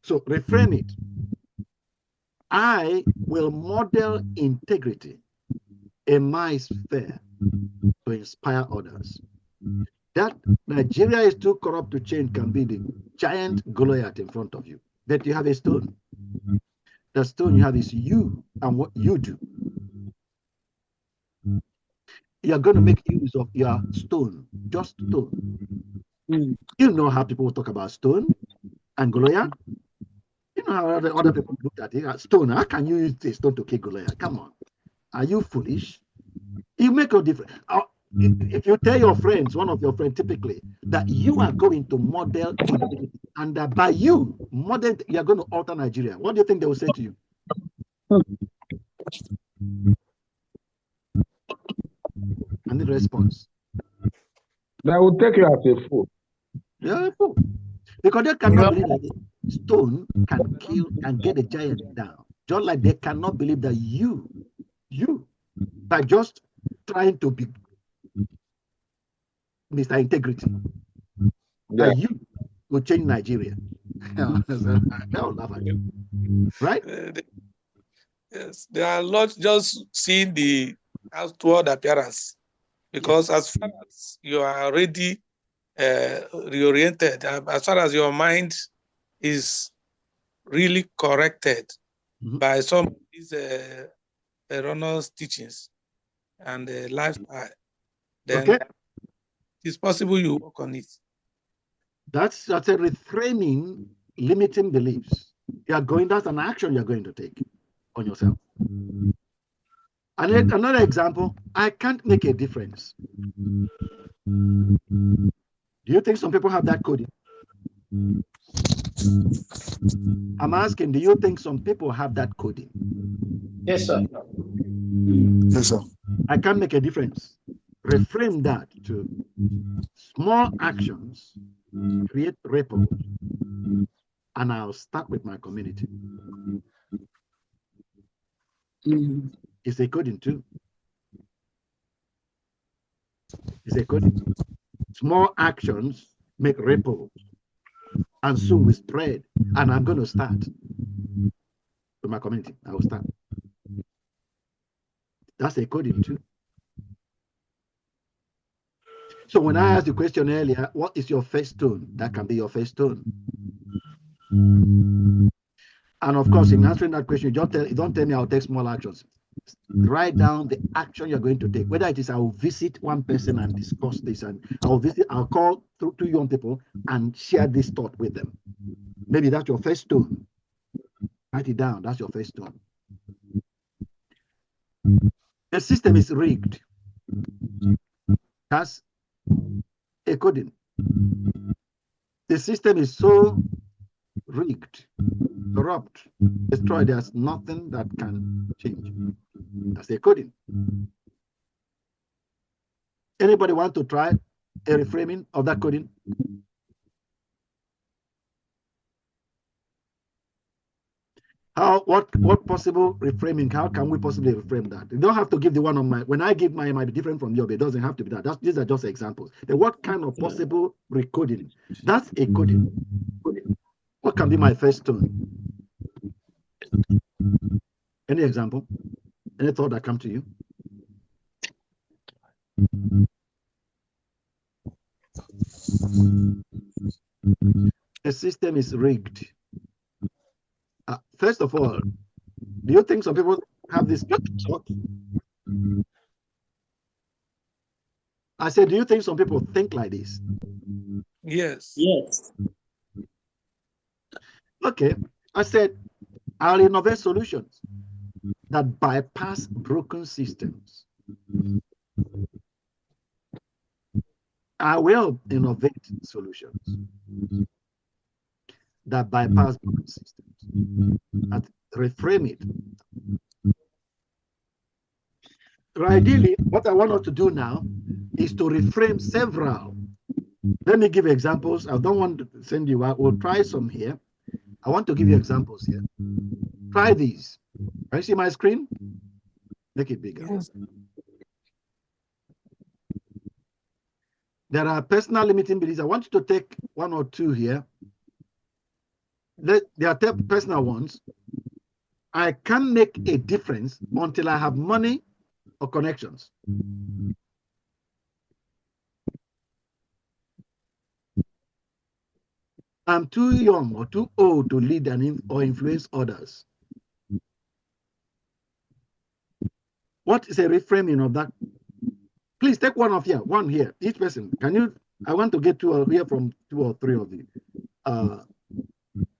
So reframe it. I will model integrity in my sphere to inspire others. That Nigeria is too corrupt to change can be the giant Goliath in front of you. But you have a stone. The stone you have is you and what you do. You are going to make use of your stone, just stone. You know how people talk about stone and Goliath. You know how other people look at it. Stone, how can you use a stone to kill Goliath? Come on. Are you foolish? You make a difference. If you tell your friends, one of your friends typically, that you are going to model integrity, and that by you model, you are going to alter Nigeria, what do you think they will say to you? Any response? They will take you as a fool. Yeah, a fool. Because they cannot believe that the stone can kill and get a giant down. Just like they cannot believe that you, by just trying to be Mr. Integrity, that you will change Nigeria. They'll laugh at you. Right? Yes, they are not just seeing the outward appearance, because as far as you are already reoriented, as far as your mind is really corrected by some of these erroneous teachings and lifestyle, then it's possible you work on it. That's a reframing limiting beliefs. That's an action you're going to take on yourself. Another example, I can't make a difference. Do you think some people have that coding? I'm asking, do you think some people have that coding? Yes, sir. Yes, sir. I can't make a difference. Reframe that to small actions, create ripples, and I'll start with my community. It's a coding too. It's a coding. Small actions make ripples, and soon we spread. And I'm going to start with my community. I will start. That's a coding too. So when I asked the question earlier, what is your first tone? That can be your first tone. And of course, in answering that question, you don't tell me I'll take small actions. Write down the action you're going to take. Whether it is I will visit one person and discuss this, and I'll call through 2 young people and share this thought with them. Maybe that's your first tone. Write it down. That's your first tone. The system is rigged. That's a coding. The system is so rigged, corrupt, destroyed. There's nothing that can change. That's a coding. Anybody want to try a reframing of that coding? What possible reframing? How can we possibly reframe that? You don't have to give the one on my. When I give mine, it might be different from yours. It doesn't have to be that. These are just examples. Then what kind of possible recoding? That's a coding. What can be my first tone? Any example? Any thought that come to you? The system is rigged. First of all, do you think some people have this thought? I said, do you think some people think like this? Yes. Yes. Okay. I said, I'll innovate solutions that bypass broken systems. I will innovate solutions that bypass broken systems, and reframe it. Ideally, what I want us to do now is to reframe several. Let me give examples. I don't want to send you out. We'll try some here. I want to give you examples here. Try these. Can you see my screen? Make it bigger. Yes. There are personal limiting beliefs. I want you to take 1 or 2 here. They are personal ones. I can't make a difference until I have money or connections. I'm too young or too old to lead or influence others. What is a reframing of that? Please take one of here, one here. Each person. Can you? I want to get 2 or here from 2 or 3 of you.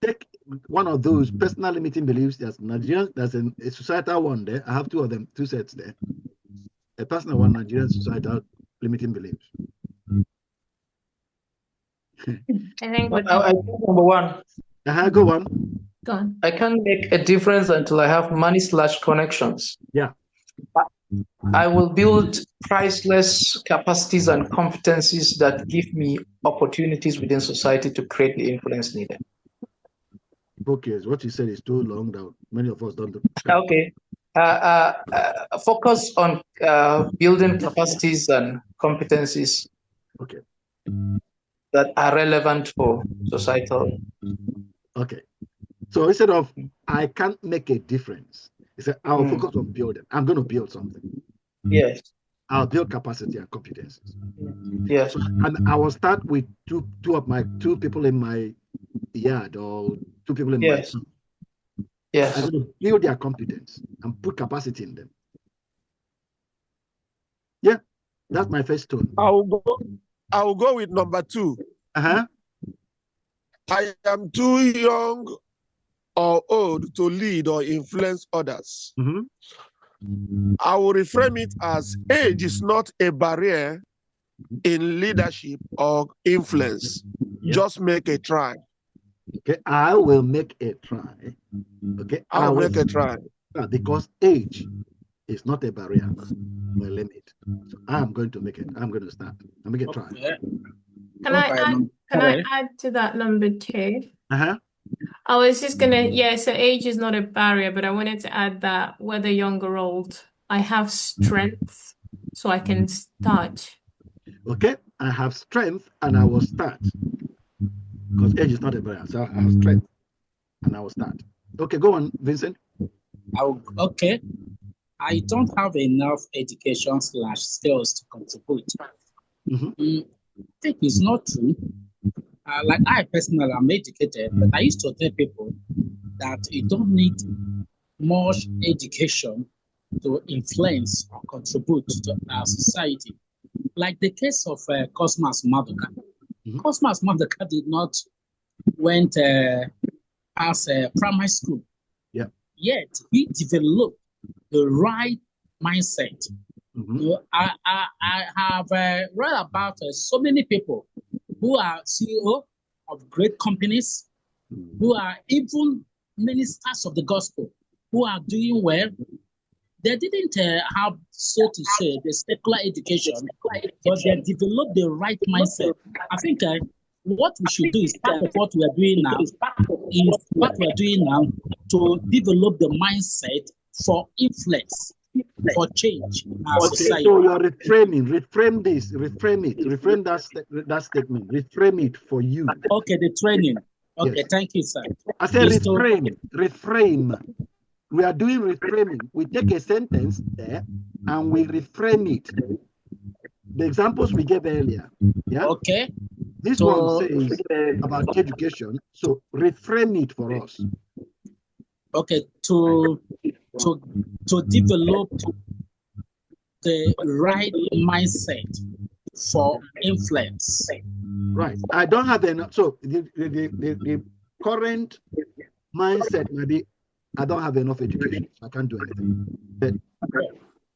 Take one of those personal limiting beliefs. There's Nigerian. There's a societal one there. I have 2 of them, 2 sets there. A personal one, Nigerian societal limiting beliefs. I think I think number 1. Go on. Go on. I can't make a difference until I have money/connections. Yeah. I will build priceless capacities and competencies that give me opportunities within society to create the influence needed. Okay, what you said is too long that many of us don't do. Okay. Focus on building capacities and competencies that are relevant for societal. Okay. So instead of I can't make a difference, he said I'll focus on building. I'm going to build something. Yes. I'll build capacity and competencies. Yes. So, and I will start with two people in my yard or 2 people in my town. Yes. I'm going to build their competence and put capacity in them. Yeah, that's my first tone. I'll go with number 2. Uh-huh. I am too young or old to lead or influence others. Mm-hmm. I will reframe it as age is not a barrier in leadership or influence. Yeah. Just make a try. Okay, I will make a try. Okay, I will make a try. Because age is not a barrier or a limit. So I'm going to make it. I'm going to start. I'll make a try. Can I add to that number 2? I was just gonna, so age is not a barrier, but I wanted to add that whether young or old, I have strength, so I can start. Okay, I have strength and I will start. Because age is not a barrier, so I have strength and I will start. Okay, go on, Vincent. Okay. I don't have enough education / skills to contribute. I think it's not true. Like I personally am educated, but I used to tell people that you don't need much education to influence or contribute to our society. Like the case of Cosmas Maduka. Cosmas Maduka did not went past primary school. Yeah. Yet he developed the right mindset. I have read about so many people who are CEO of great companies, who are even ministers of the gospel, who are doing well. They didn't have, so to say, the secular education, but they developed the right mindset. I think what we should do is part of what we are doing now, to develop the mindset for influence, for change in our society. So you're reframe this, reframe it, reframe that statement, reframe it for you. Okay, the training. Okay, yes. Thank you, sir. I said reframe. We are doing reframing. We take a sentence there and we reframe it. The examples we gave earlier. Yeah. Okay. This one says about education. So reframe it for us. Okay, to develop the right mindset for influence. Right. I don't have enough. So the current mindset maybe I don't have enough education. So I can't do anything. But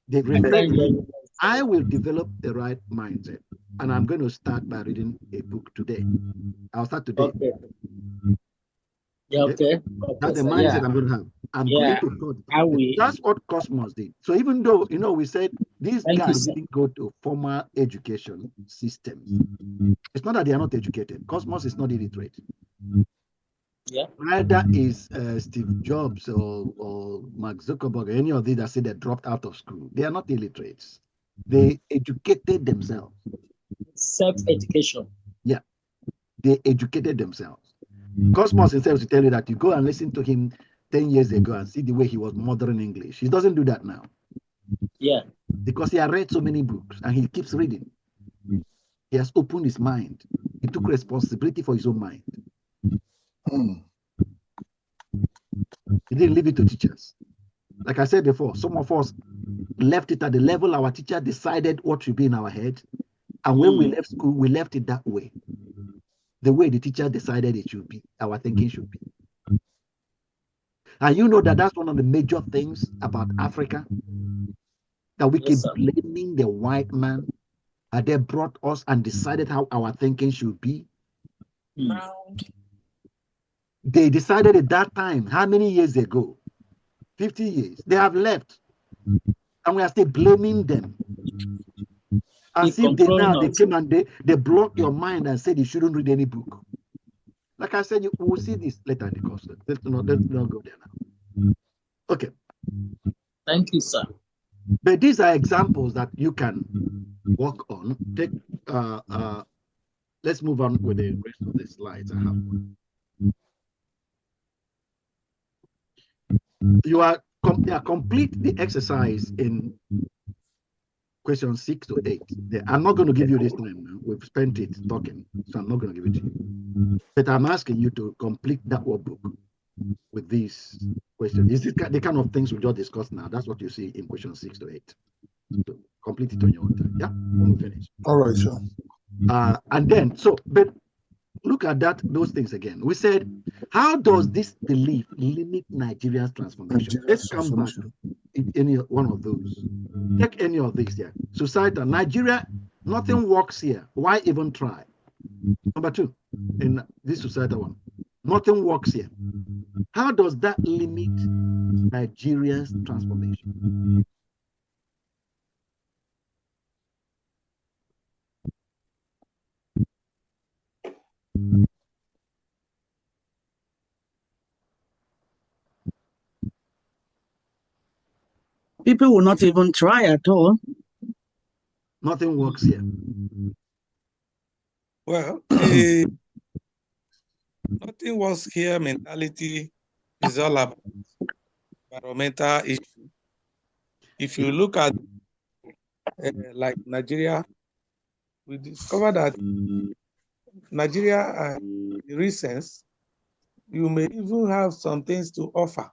the reframing, I will develop the right mindset. And I'm going to start by reading a book today. I'll start today. Okay. Yeah, okay. That's the mindset I'm going to have. I'm going to go. That's what Cosmos did. So even though, we said these guys didn't go to formal education systems. It's not that they are not educated. Cosmos is not illiterate. Yeah. Neither is Steve Jobs or Mark Zuckerberg or any of these that say they dropped out of school. They are not illiterates. They educated themselves. Self-education. Yeah. They educated themselves. Cosmos himself to tell you that you go and listen to him 10 years ago and see the way he was mothering English. He doesn't do that now. Yeah. Because he has read so many books and he keeps reading. He has opened his mind. He took responsibility for his own mind. He didn't leave it to teachers. Like I said before, some of us left it at the level our teacher decided what should be in our head. And when we left school, we left it that way. The way the teacher decided it should be, our thinking should be. And you know that that's one of the major things about Africa, that we keep blaming the white man, and they brought us and decided how our thinking should be. They decided at that time, how many years ago? 50 years. They have left. And we are still blaming them. As if they came and they blocked your mind and said you shouldn't read any book. Like I said, we'll see this later in the course. Let's not go there now. Okay. Thank you, sir. But these are examples that you can work on. Take let's move on with the rest of the slides. I have one. You are complete the exercise in question 6 to 8. I'm not going to give you this time now. We've spent it talking, so I'm not going to give it to you. But I'm asking you to complete that workbook with these questions. Is it the kind of things we just discussed now? That's what you see in question 6 to 8. So complete it on your own time. Yeah, when we finish. All right, sure. And then, but look at those things again. We said, how does this belief limit Nigeria's transformation? Let's come back any one of those. Take any of these here. Society, Nigeria, nothing works here. Why even try? Number two, in this societal one, nothing works here. How does that limit Nigeria's transformation? People will not even try at all. Nothing works here. Well, nothing works here mentality is all about environmental issue. If you look at like Nigeria, we discover that Nigeria, in recent, you may even have some things to offer,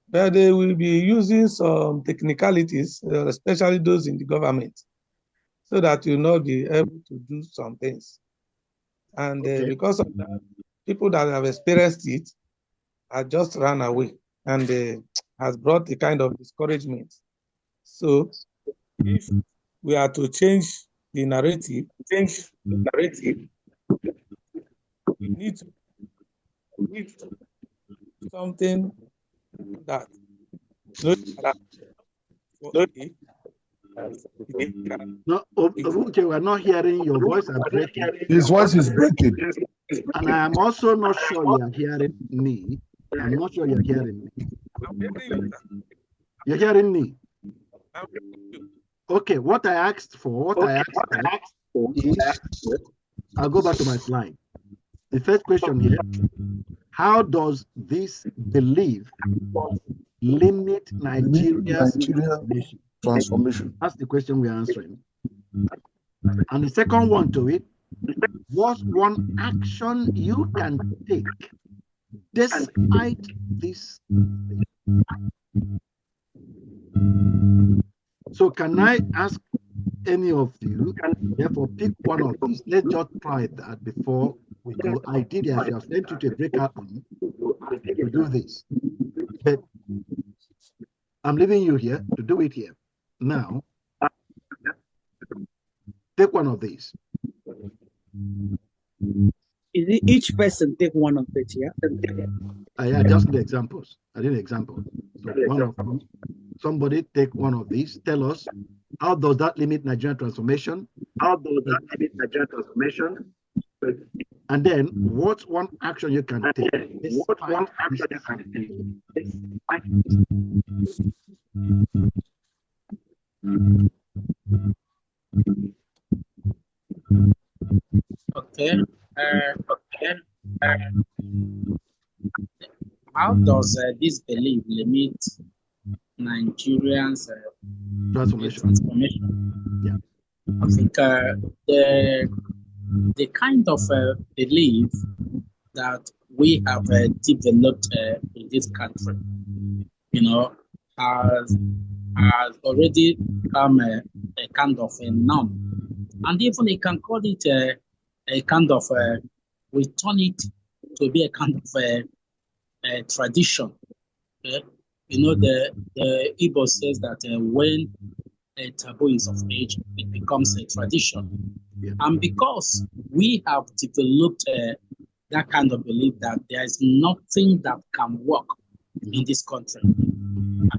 but they will be using some technicalities, especially those in the government, so that you not be able to do some things. And because of that, people that have experienced it have just run away, and has brought a kind of discouragement. So if we are to change the narrative, we need something that no, okay, we're not hearing your voice. I'm breaking. His voice is breaking. And I am also not sure you are hearing me. I'm not sure you're hearing me. You're hearing me? Okay, what I asked for, is, I'll go back to my slide. The first question here, how does this belief limit Nigeria's transformation? That's the question we're answering. And the second one to it, what's one action you can take despite this? So can I ask any of you, therefore pick one of these? Let's just try that before we go. I did as you have sent you to a breakout room to do this. But I'm leaving you here to do it here. Now, take one of these. Is it each person take one of it, yeah? I just need examples. I need examples. So one of them, somebody take one of these. Tell us, how does that limit Nigerian transformation? How does that limit Nigerian transformation? And then, what's one action you can take? What one action you can take? Okay. How does this belief limit Nigerians' transformation? Yeah. I think the kind of belief that we have developed in this country, has already become a kind of a norm. And even you can call it a kind of, we turn it to be a kind of a tradition. Okay? The Igbo says that when a taboo is of age, it becomes a tradition. Yeah. And because we have developed that kind of belief that there is nothing that can work in this country,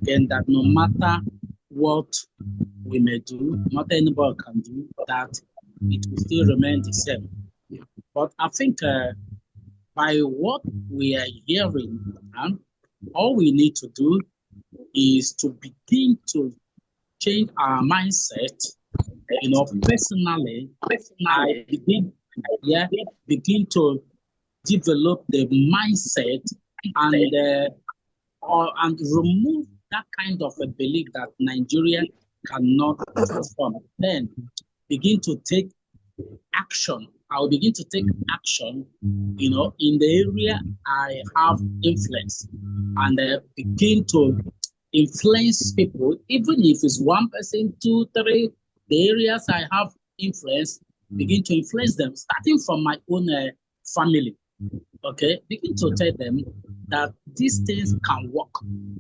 again, that no matter what we may do, not anybody can do, that it will still remain the same. Yeah. But I think by what we are hearing, all we need to do is to begin to change our mindset. Personally, I begin to develop the mindset and remove that kind of a belief that Nigeria cannot transform. Then begin to take action. I will begin to take action, in the area I have influence, and begin to influence people, even if it's one person, 2, 3, the areas I have influence, begin to influence them, starting from my own family. Okay, begin to tell them that these things can work.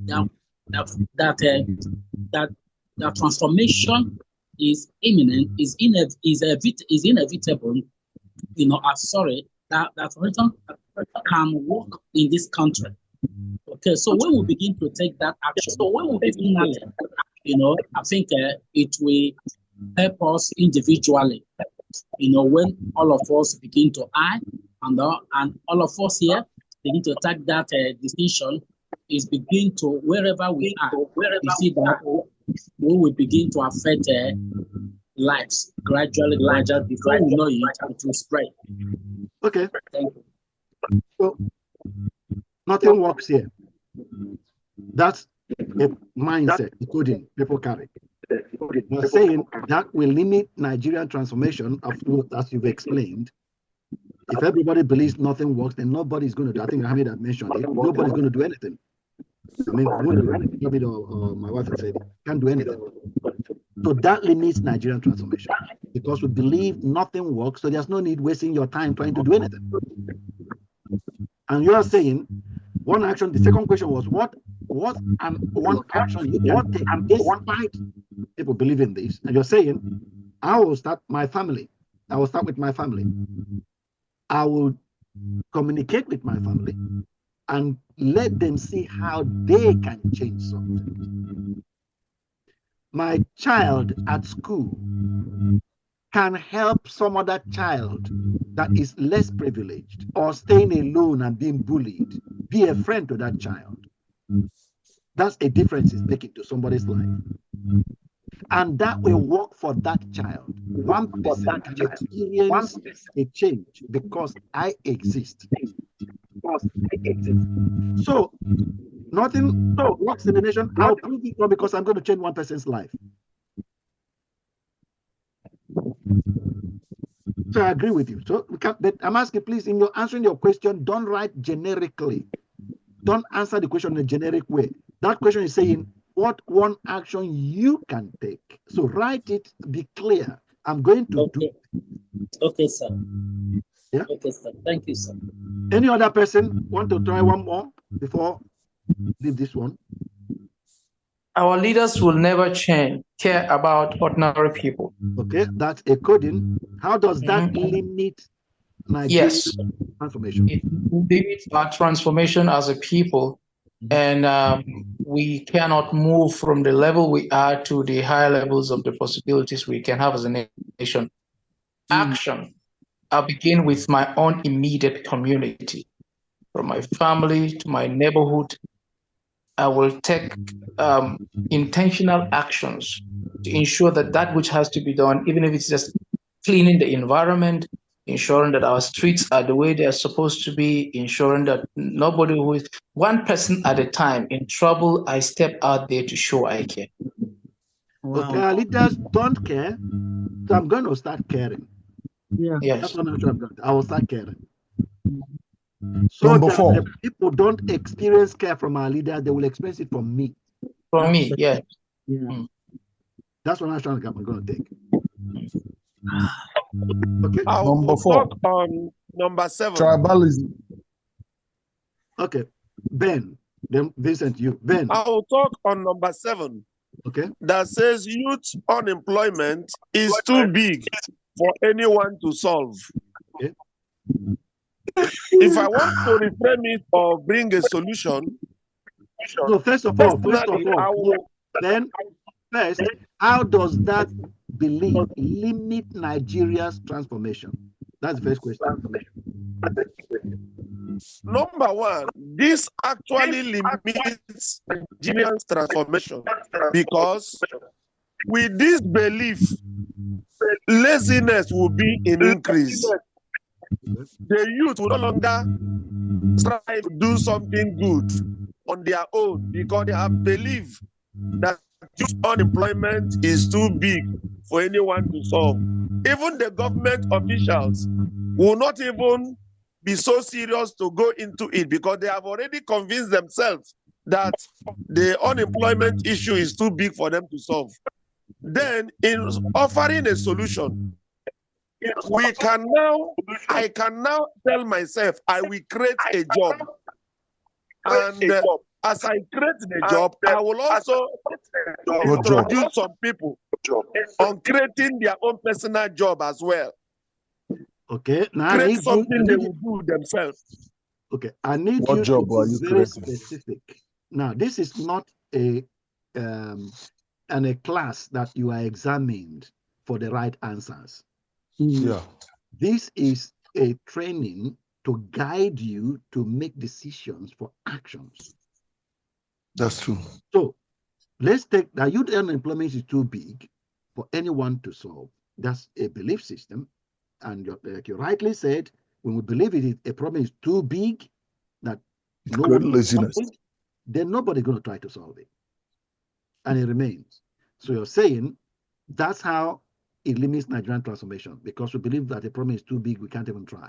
That that transformation is imminent, is inevitable. That transformation can work in this country. Okay, so when we begin to take that action, definitely, I think it will help us individually. When all of us begin to act, and all of us here begin to take that decision, is begin to, wherever we are, we see that we will begin to affect lives gradually. Before we know it, it will spread. Okay. Thank you. So nothing works here. That's a mindset, including people carry. You're saying that will limit Nigerian transformation, as you've explained. If everybody believes nothing works, then nobody's going to do. I think Hamid had mentioned it. Nobody's going to do anything. I mean, Hamid or my wife said, can't do anything. So that limits Nigerian transformation because we believe nothing works. So there's no need wasting your time trying to do anything. And you are saying one action. The second question was what one action you can take despite people believe in this. And you're saying, I will start my family. I will start with my family. I will communicate with my family and let them see how they can change something. My child at school can help some other child that is less privileged or staying alone and being bullied, be a friend to that child. That's a difference it's making to somebody's life. And that will work for that child. 1% can experience a change because I exist. So nothing works in the nation. I'll prove it not because I'm going to change one person's life. So I agree with you. So but I'm asking, please, in your answering your question, don't write generically. Don't answer the question in a generic way. That question is saying, what one action you can take? So write it, be clear. I'm going to do. Okay, sir. Yeah. Okay, sir. Thank you, sir. Any other person want to try one more before leave this one? Our leaders will never care about ordinary people. Okay, that's a coding. How does that limit Nigeria's transformation? It limits our transformation as a people, and we cannot move from the level we are to the higher levels of the possibilities we can have as a nation. Action. I begin with my own immediate community, from my family to my neighborhood. I will take intentional actions to ensure that which has to be done, even if it's just cleaning the environment, ensuring that our streets are the way they are supposed to be, ensuring that nobody who is one person at a time in trouble, I step out there to show I care. Wow. Okay, our leaders don't care, so I'm going to start caring. Yeah. Yes. That's what I'm trying to do. I will start caring. So Number 4. If people don't experience care from our leader, they will experience it from me. From me, yes. Yeah. That's what I'm trying to take. Okay. I will talk on number 7. Tribalism. Okay. Ben, then Vincent, you. Ben. I will talk on number 7. Okay. That says youth unemployment is too big for anyone to solve. Okay. If I want to reframe it or bring a solution, so first of all, then first, how does that belief limit Nigeria's transformation? That's the first question. Number 1, this actually limits Nigeria's transformation because with this belief, laziness will be in increase. The youth will no longer strive to do something good on their own because they have believed that youth unemployment is too big for anyone to solve. Even the government officials will not even be so serious to go into it because they have already convinced themselves that the unemployment issue is too big for them to solve. Then, in offering a solution, I can now tell myself I will create a job, and as I create the job, I will also introduce some people on creating their own personal job as well. Okay, now create something they will do themselves. Okay, I need what you job to are be you very creating? specific. Now, this is not a class that you are examined for the right answers. Yeah. This is a training to guide you to make decisions for actions. That's true. So let's take that youth unemployment is too big for anyone to solve. That's a belief system. And like you rightly said, when we believe a problem is too big that no one can solve it, then nobody's going to try to solve it. And it remains. So you're saying that's how it limits Nigerian transformation, because we believe that a problem is too big, we can't even try.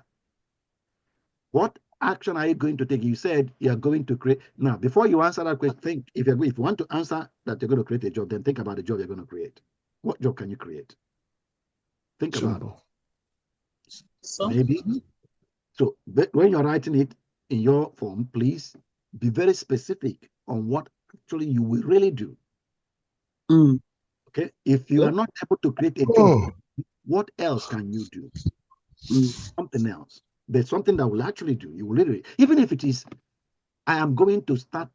What action are you going to take? You said you're going to create. Now, before you answer that question, think if you want to answer that you're going to create a job, then think about the job you're going to create. What job can you create? Think about it. So, maybe. So when you're writing it in your form, please be very specific on what actually you will really do. Okay. If you are not able to create a job, what else can you do? Something else. There's something that will actually do. You will literally, even if it is, I am going to start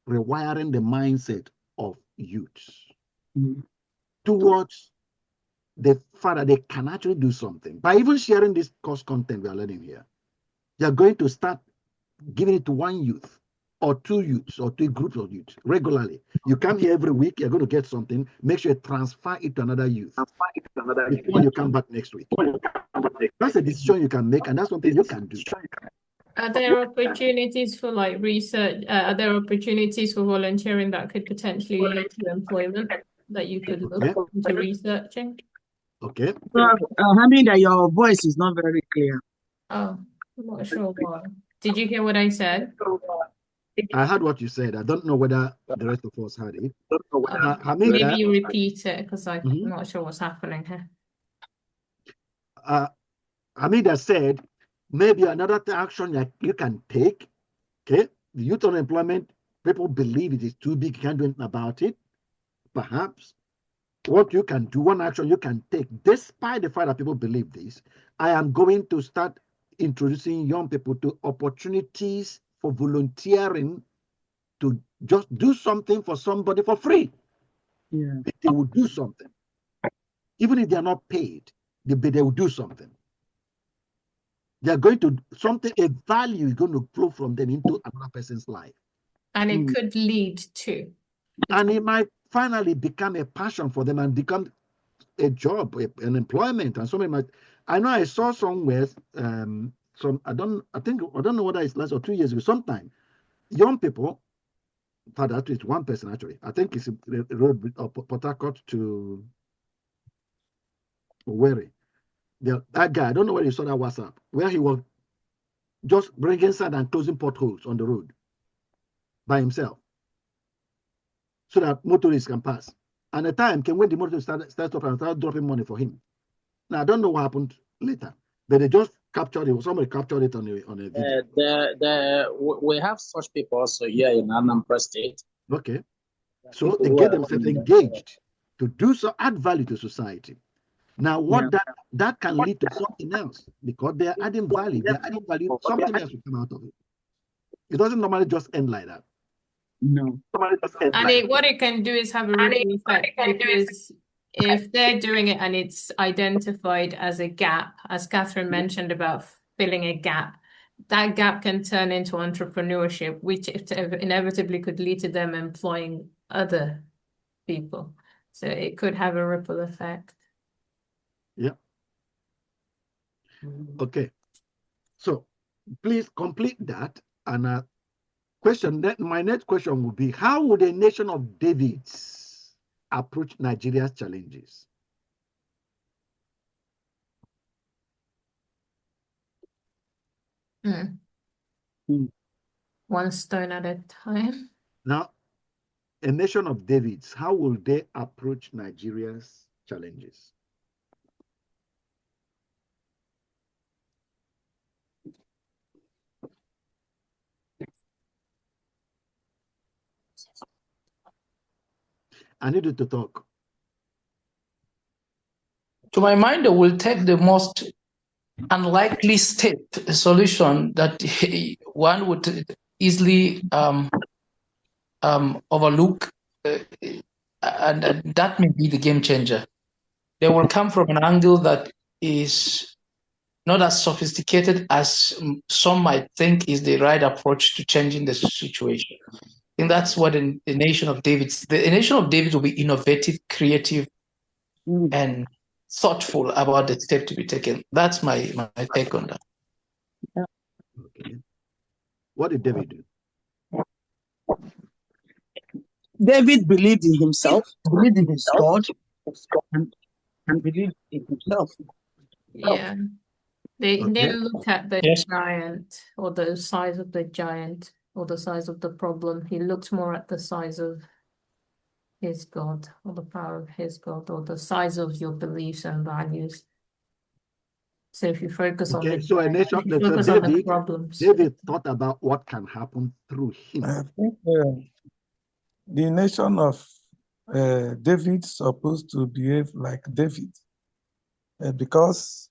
rewiring the mindset of youths towards the fact that they can actually do something. By even sharing this course content we are learning here, you're going to start giving it to one youth or two youths or two groups of youths regularly. You come here every week, you're going to get something, make sure you transfer it to another youth before you come back next week. That's a decision you can make, and that's something you can do. Are there opportunities for like research? Are there opportunities for volunteering that could potentially lead to employment that you could look into researching? Okay. I mean that your voice is not very clear. Oh, I'm not sure why. Did you hear what I said? I heard what you said. I don't know whether the rest of us heard it. Maybe you repeat it, because I'm not sure what's happening here. Hamida said, maybe another action that you can take, okay? The youth unemployment, people believe it is too big, you can't do anything about it. Perhaps what you can do, one action you can take, despite the fact that people believe this, I am going to start introducing young people to opportunities for volunteering to just do something for somebody for free. Yeah. They will do something. Even if they are not paid, they will do something. They are going to, a value is going to flow from them into another person's life. And it could lead to. And it might finally become a passion for them and become a job, an employment. And somebody might, I know I saw somewhere, I don't know whether it's last or 2 years ago, sometime, young people, that is one person actually, I think it's a road of Port Harcourt to Owerri. That guy, I don't know whether you saw that WhatsApp, where he was just bringing sand and closing potholes on the road by himself so that motorists can pass. And the time came when the motorists started up and started dropping money for him. Now, I don't know what happened later, but they just captured it. Somebody captured it on a video. We have such people also here in Anambra State. Okay. So they get themselves engaged to do so, add value to society. Now, what that can lead to something else, because they are adding value. They are adding value, something else will come out of it. It doesn't normally just end like that. No. And what it can do is have a ripple effect, because if they're doing it and it's identified as a gap, as Catherine mentioned about filling a gap, that gap can turn into entrepreneurship, which inevitably could lead to them employing other people. So it could have a ripple effect. Yeah. Okay. So please complete that. And my next question would be, how would a nation of Davids approach Nigeria's challenges? One stone at a time. Now, a nation of Davids, how will they approach Nigeria's challenges? I need you to talk. To my mind, I will take the most unlikely solution that one would easily overlook, and that may be the game changer. They will come from an angle that is not as sophisticated as some might think is the right approach to changing the situation. I think that's what the nation of David will be innovative, creative, and thoughtful about the step to be taken. That's my take on that. Okay. What did David do? David believed in himself, believed in his God, and believed in himself. Yeah. They didn't look at the giant or the size of the giant or the size of the problem. He looked more at the size of his God or the power of his God or the size of your beliefs and values. So if you focus on the problems. David thought about what can happen through him. I think the nation of David supposed to behave like David, because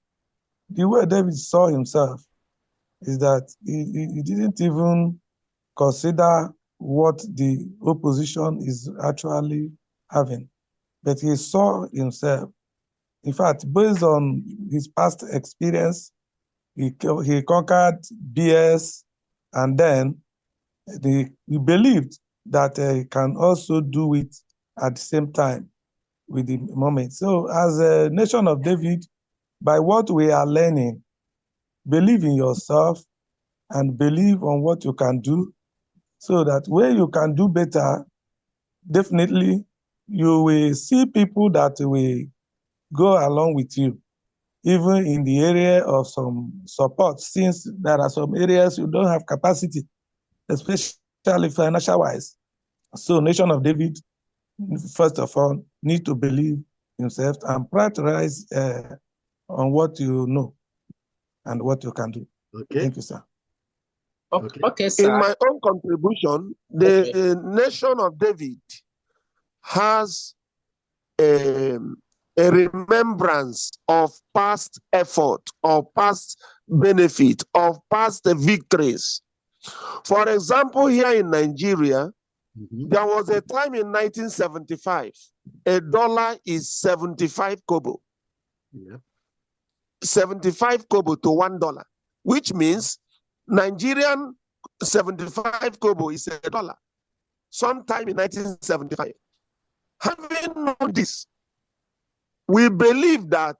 the way David saw himself is that he didn't even consider what the opposition is actually having, but he saw himself. In fact, based on his past experience, he conquered BS, and then he believed that he can also do it at the same time with the moment. So as a nation of David, by what we are learning, believe in yourself and believe on what you can do, so that when you can do better, definitely you will see people that will go along with you, even in the area of some support, since there are some areas you don't have capacity, especially financial-wise. So nation of David, first of all, need to believe himself and prioritize on what you know and what you can do. Okay. Thank you, sir. Okay, sir. In my own contribution, the nation of David has a remembrance of past effort, of past benefit, of past victories. For example, here in Nigeria, there was a time in 1975, a dollar is 75 kobo. Yep. 75 kobo to $1, which means Nigerian 75 kobo is $1 sometime in 1975. Having known this, we believe that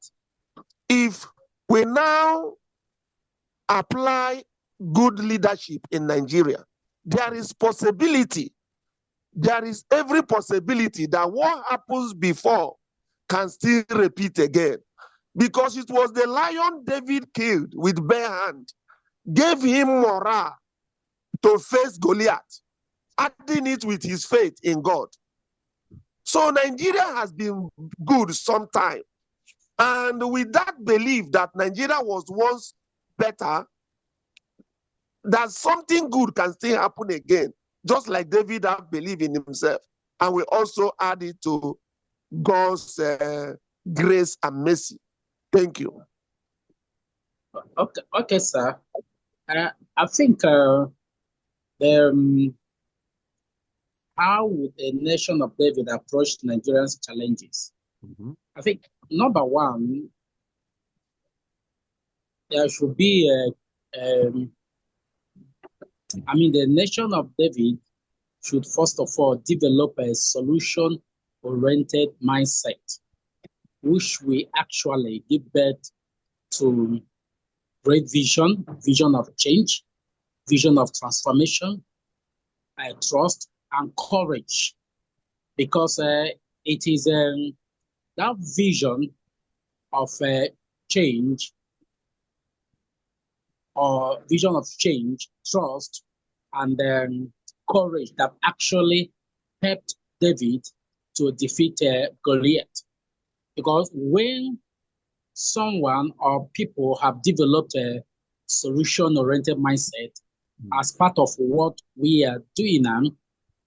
if we now apply good leadership in Nigeria, there is every possibility that what happens before can still repeat again. Because it was the lion David killed with bare hand, gave him morale to face Goliath, adding it with his faith in God. So Nigeria has been good sometime. And with that belief that Nigeria was once better, that something good can still happen again, just like David had believed in himself. And we also add it to God's grace and mercy. Thank you. Okay, sir. I think how would a nation of David approach Nigerians' challenges? I think number one, there should be the nation of David should first of all develop a solution-oriented mindset, which will actually give birth to great vision of change, vision of transformation, trust, and courage. Because it is that vision of change, or vision of change, trust, and courage that actually helped David to defeat Goliath. Because when someone or people have developed a solution-oriented mindset as part of what we are doing now,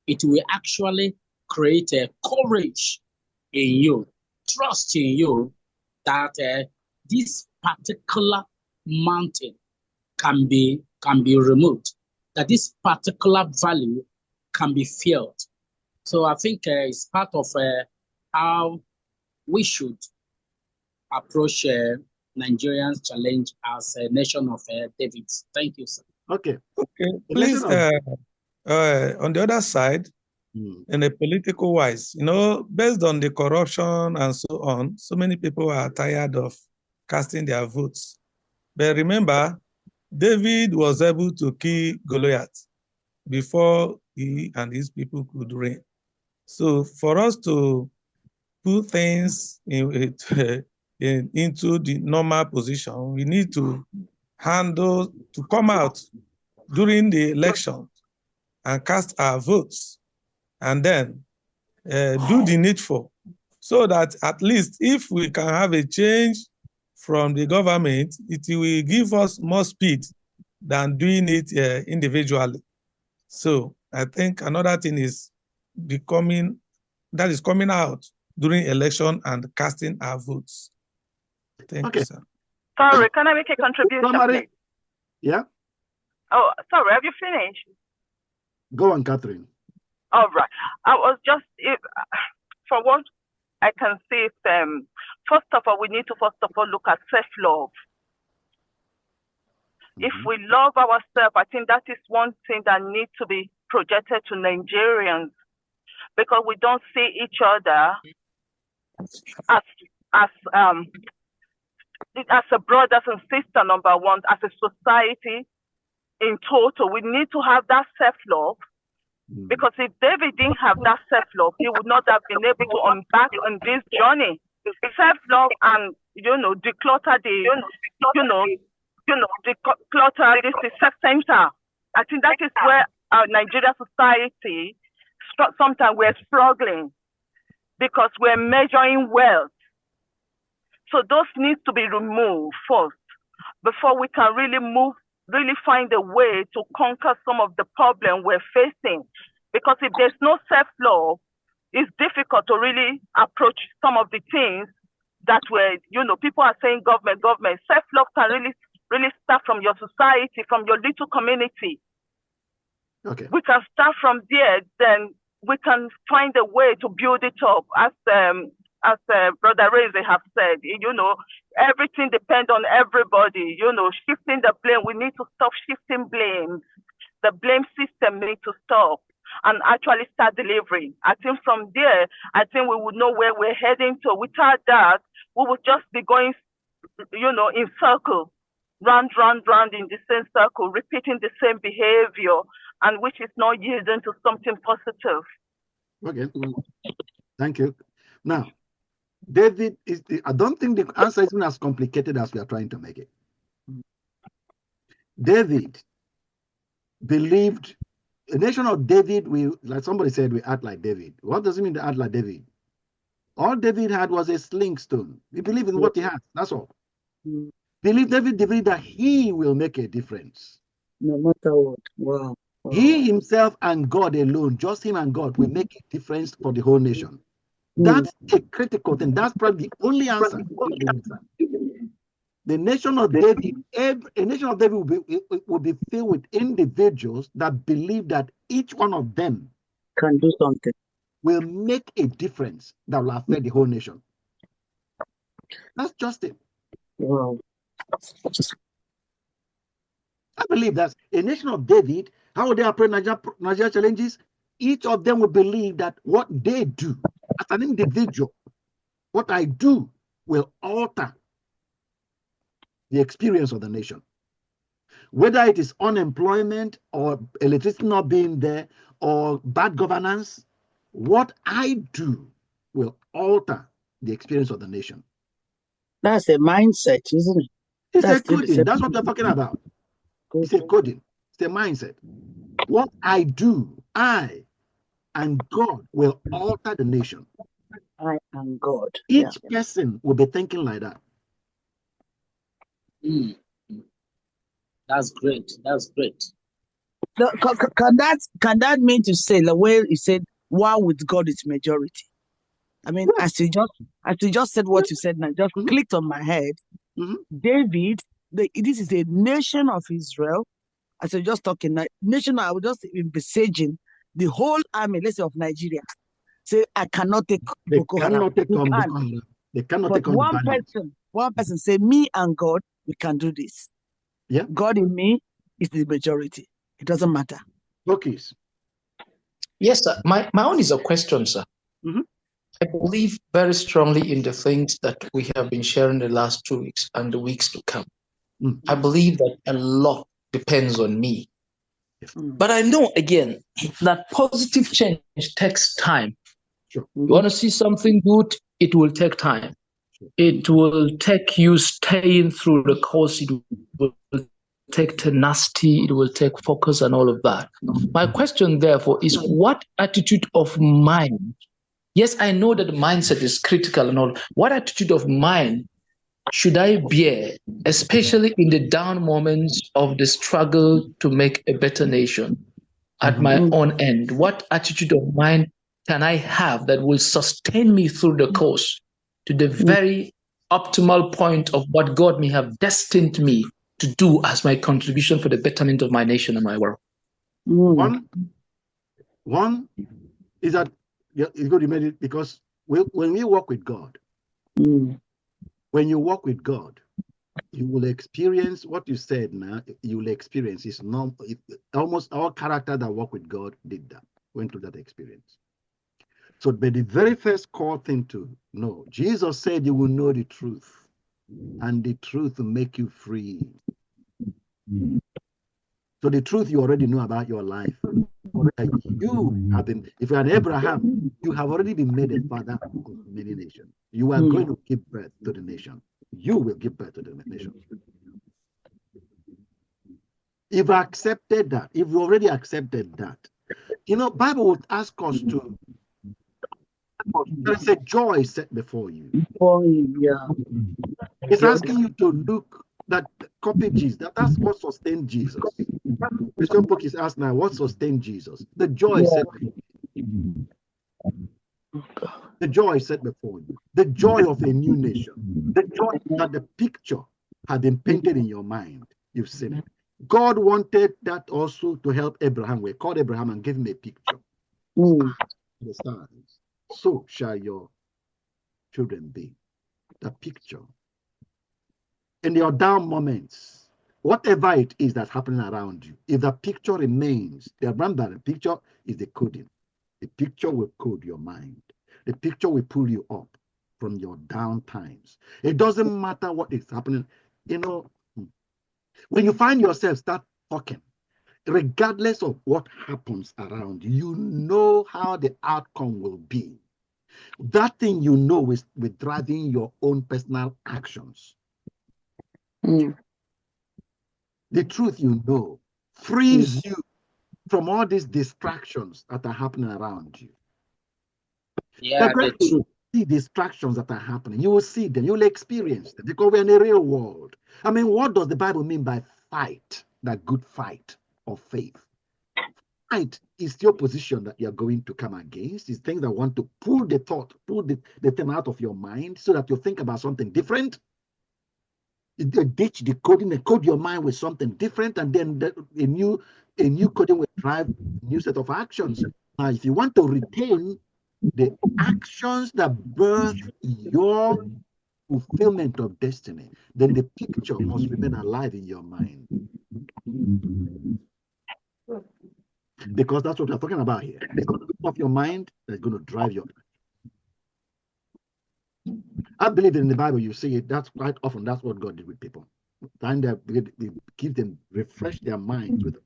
it will actually create a courage in you, trust in you that this particular mountain can be removed, that this particular value can be filled. So I think it's part of how we should approach Nigerians' challenge as a nation of Davids. Thank you, sir. Okay. Please, on the other side, in a political wise, based on the corruption and so on, so many people are tired of casting their votes. But remember, David was able to kill Goliath before he and his people could reign. So for us to put things into the normal position, we need to come out during the election and cast our votes, and then do the needful, so that at least if we can have a change from the government, it will give us more speed than doing it individually. So I think another thing is coming out during election and casting our votes. Thank you, sir. Sorry, can I make a contribution, please? Yeah? Oh, sorry, have you finished? Go on, Catherine. All right. I was just, for what I can see, first of all, we need to look at self-love. If we love ourselves, I think that is one thing that needs to be projected to Nigerians, because we don't see each other as a brothers and sisters, number one, as a society in total. We need to have that self-love, because if David didn't have that self-love, he would not have been able to embark on this journey. Self-love and, declutter this self-center. I think that is where our Nigerian society, sometimes we're struggling, because we're measuring wealth. So those need to be removed first, before we can really find a way to conquer some of the problems we're facing. Because if there's no self-love, it's difficult to really approach some of the things that people are saying government. Self-love can really start from your society, from your little community. Okay. We can start from there, then we can find a way to build it up. As Brother Reze have said, everything depends on everybody. Shifting the blame, we need to stop shifting blames. The blame system needs to stop and actually start delivering. I think from there, we would know where we're heading to. Without that, we would just be going, in circles, round in the same circle, repeating the same behavior, and which is not yielding to something positive. Okay, thank you. Now, David, I don't think the answer is as complicated as we are trying to make it. David believed, a nation of David, like somebody said, we act like David. What does it mean to act like David? All David had was a sling stone. He believed in what he had, that's all. David believed that he will make a difference. No matter what. Wow. He himself and God alone, just him and God, will make a difference for the whole nation. That's a critical thing. That's probably the only answer. The nation of David, a nation of David will be filled with individuals that believe that each one of them can do something, will make a difference that will affect the whole nation. That's just it. Wow. I believe that a nation of David, how would they approach Nigeria challenges? Each of them will believe that what they do as an individual, what I do will alter the experience of the nation. Whether it is unemployment or electricity not being there or bad governance, what I do will alter the experience of the nation. That's a mindset, isn't it? It's a coding. That's what they're talking about. It's a coding. It's a mindset. What I do, I and God will alter the nation. I and God. Each person will be thinking like that. That's great. That's great. Can that mean to say the way you said while with God it's majority. I mean, as you just said what you said now, just clicked on my head. David, this is a nation of Israel. As you're just talking, nation, I was just envisaging the whole army, let's say, of Nigeria. Say, I cannot take Boko Haram. They cannot take on one person say, me and God, we can do this. Yeah. God in me is the majority. It doesn't matter. Okay. Yes, sir. My own is a question, sir. I believe very strongly in the things that we have been sharing the last 2 weeks and the weeks to come. I believe that a lot depends on me. But I know, again, that positive change takes time. Sure. You want to see something good, it will take time. It will take you staying through the course. It will take tenacity. It will take focus and all of that. My question, therefore, is what attitude of mind? Yes, I know that the mindset is critical and all. What attitude of mind should I bear, especially in the down moments of the struggle to make a better nation at my own end? What attitude of mind can I have that will sustain me through the course to the very optimal point of what God may have destined me to do as my contribution for the betterment of my nation and my world? One is that it's good you made it, because when we walk with God, when you walk with God, you will experience what you said now. You will experience is almost all character that walk with God did that, went through that experience. So, but the very first core thing to know, Jesus said, you will know the truth, and the truth will make you free. So the truth you already know about your life. You have been, if you're an Abraham, you have already been made a father of many nations. You are going to give birth to the nation. You will give birth to the nation. If you accepted that, if you already accepted that, Bible would ask us to. There's a joy set before you. It's asking you to look that copy Jesus. That's what sustained Jesus. Christian book is asked now, what sustained Jesus? The joy set before you. The joy set before you. The joy of a new nation. The joy that the picture had been painted in your mind. You've seen it. God wanted that also to help Abraham. We called Abraham and gave him a picture. The stars. So shall your children be. The picture. In your down moments, whatever it is that's happening around you, if the picture remains, remember the picture is the coding. The picture will code your mind. The picture will pull you up from your down times. It doesn't matter what is happening. When you find yourself start talking, regardless of what happens around you, you know how the outcome will be. That thing you know is with driving your own personal actions. The truth you know frees you from all these distractions that are happening around you. Yeah, see distractions that are happening. You will see them. You will experience them because we're in a real world. I mean, what does the Bible mean by fight? That good fight of faith. Fight is your position that you're going to come against. It's things that want to pull the thought, pull the thing out of your mind so that you think about something different. Ditch the coding and code your mind with something different, and then a new coding will drive a new set of actions. Now, if you want to retain the actions that birth your fulfillment of destiny, then the picture must remain alive in your mind. Because that's what we're talking about here. It's going to be of your mind that's going to drive your. I believe in the Bible, you see it. That's quite often, that's what God did with people. And they give them, refresh their minds with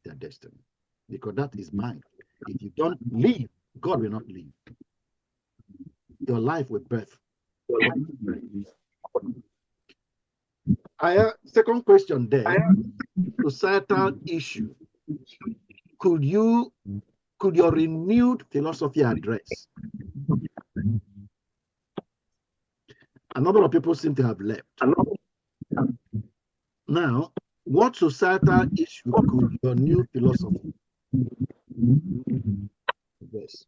their destiny. Because that is mine. If you don't leave, God will not leave. Your life will birth. Second question there, societal issue. Could your renewed philosophy address? A number of people seem to have left. Now, what societal issue could your new philosophy Yes.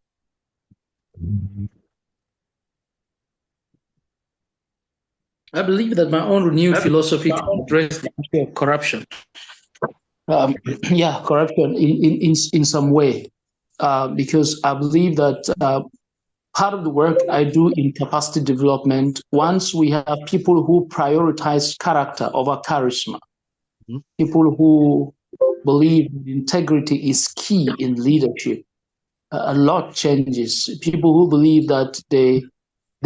I believe that my own renewed philosophy to address the issue of corruption. Corruption in some way, because I believe that part of the work I do in capacity development, once we have people who prioritize character over charisma, people who believe integrity is key in leadership, a lot changes. People who believe that the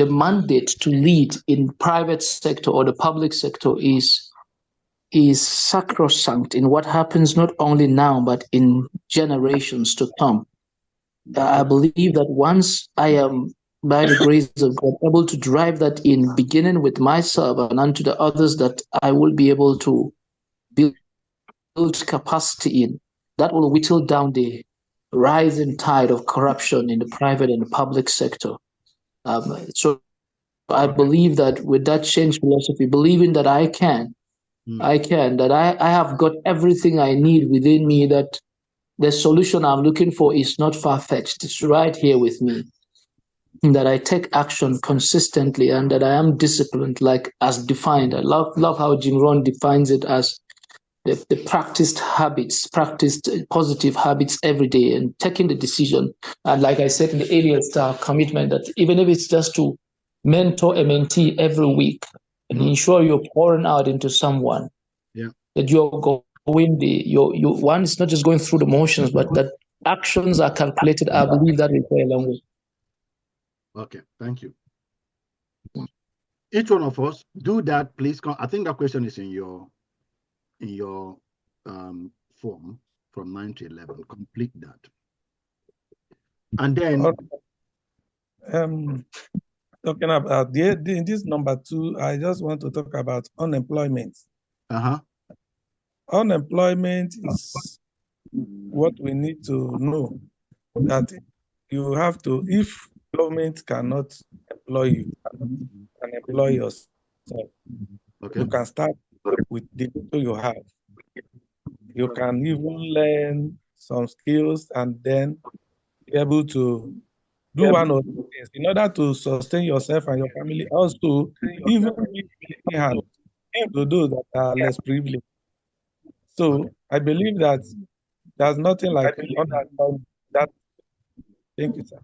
mandate to lead in private sector or the public sector is sacrosanct in what happens not only now but in generations to come. I believe that once I am, by the grace of God, able to drive that in, beginning with myself and unto the others that I will be able to build capacity in, that will whittle down the rising tide of corruption in the private and the public sector. So I believe that with that change philosophy, believing that I have got everything I need within me, that the solution I'm looking for is not far-fetched. It's right here with me. That I take action consistently and that I am disciplined, like as defined. I love how Jim Rohn defines it as the practiced positive habits every day and taking the decision. And like I said in the earlier commitment, that even if it's just to mentor a mentee every week and ensure you're pouring out into someone, that you're going one is not just going through the motions, but that actions are calculated. I believe that will go a long way. Okay, thank you. Each one of us do that, please. I think that question is in your form from 9 to 11. Complete that, and then talking about this number 2, I just want to talk about unemployment. Unemployment is what we need to know, that you have to, if government cannot employ you, and employ yourself, you can start with the little you have. You can even learn some skills and then be able to do one or two things in order to sustain yourself and your family. Also, even give hand to those that are less privileged. So I believe that there's nothing like that. Thank you, sir.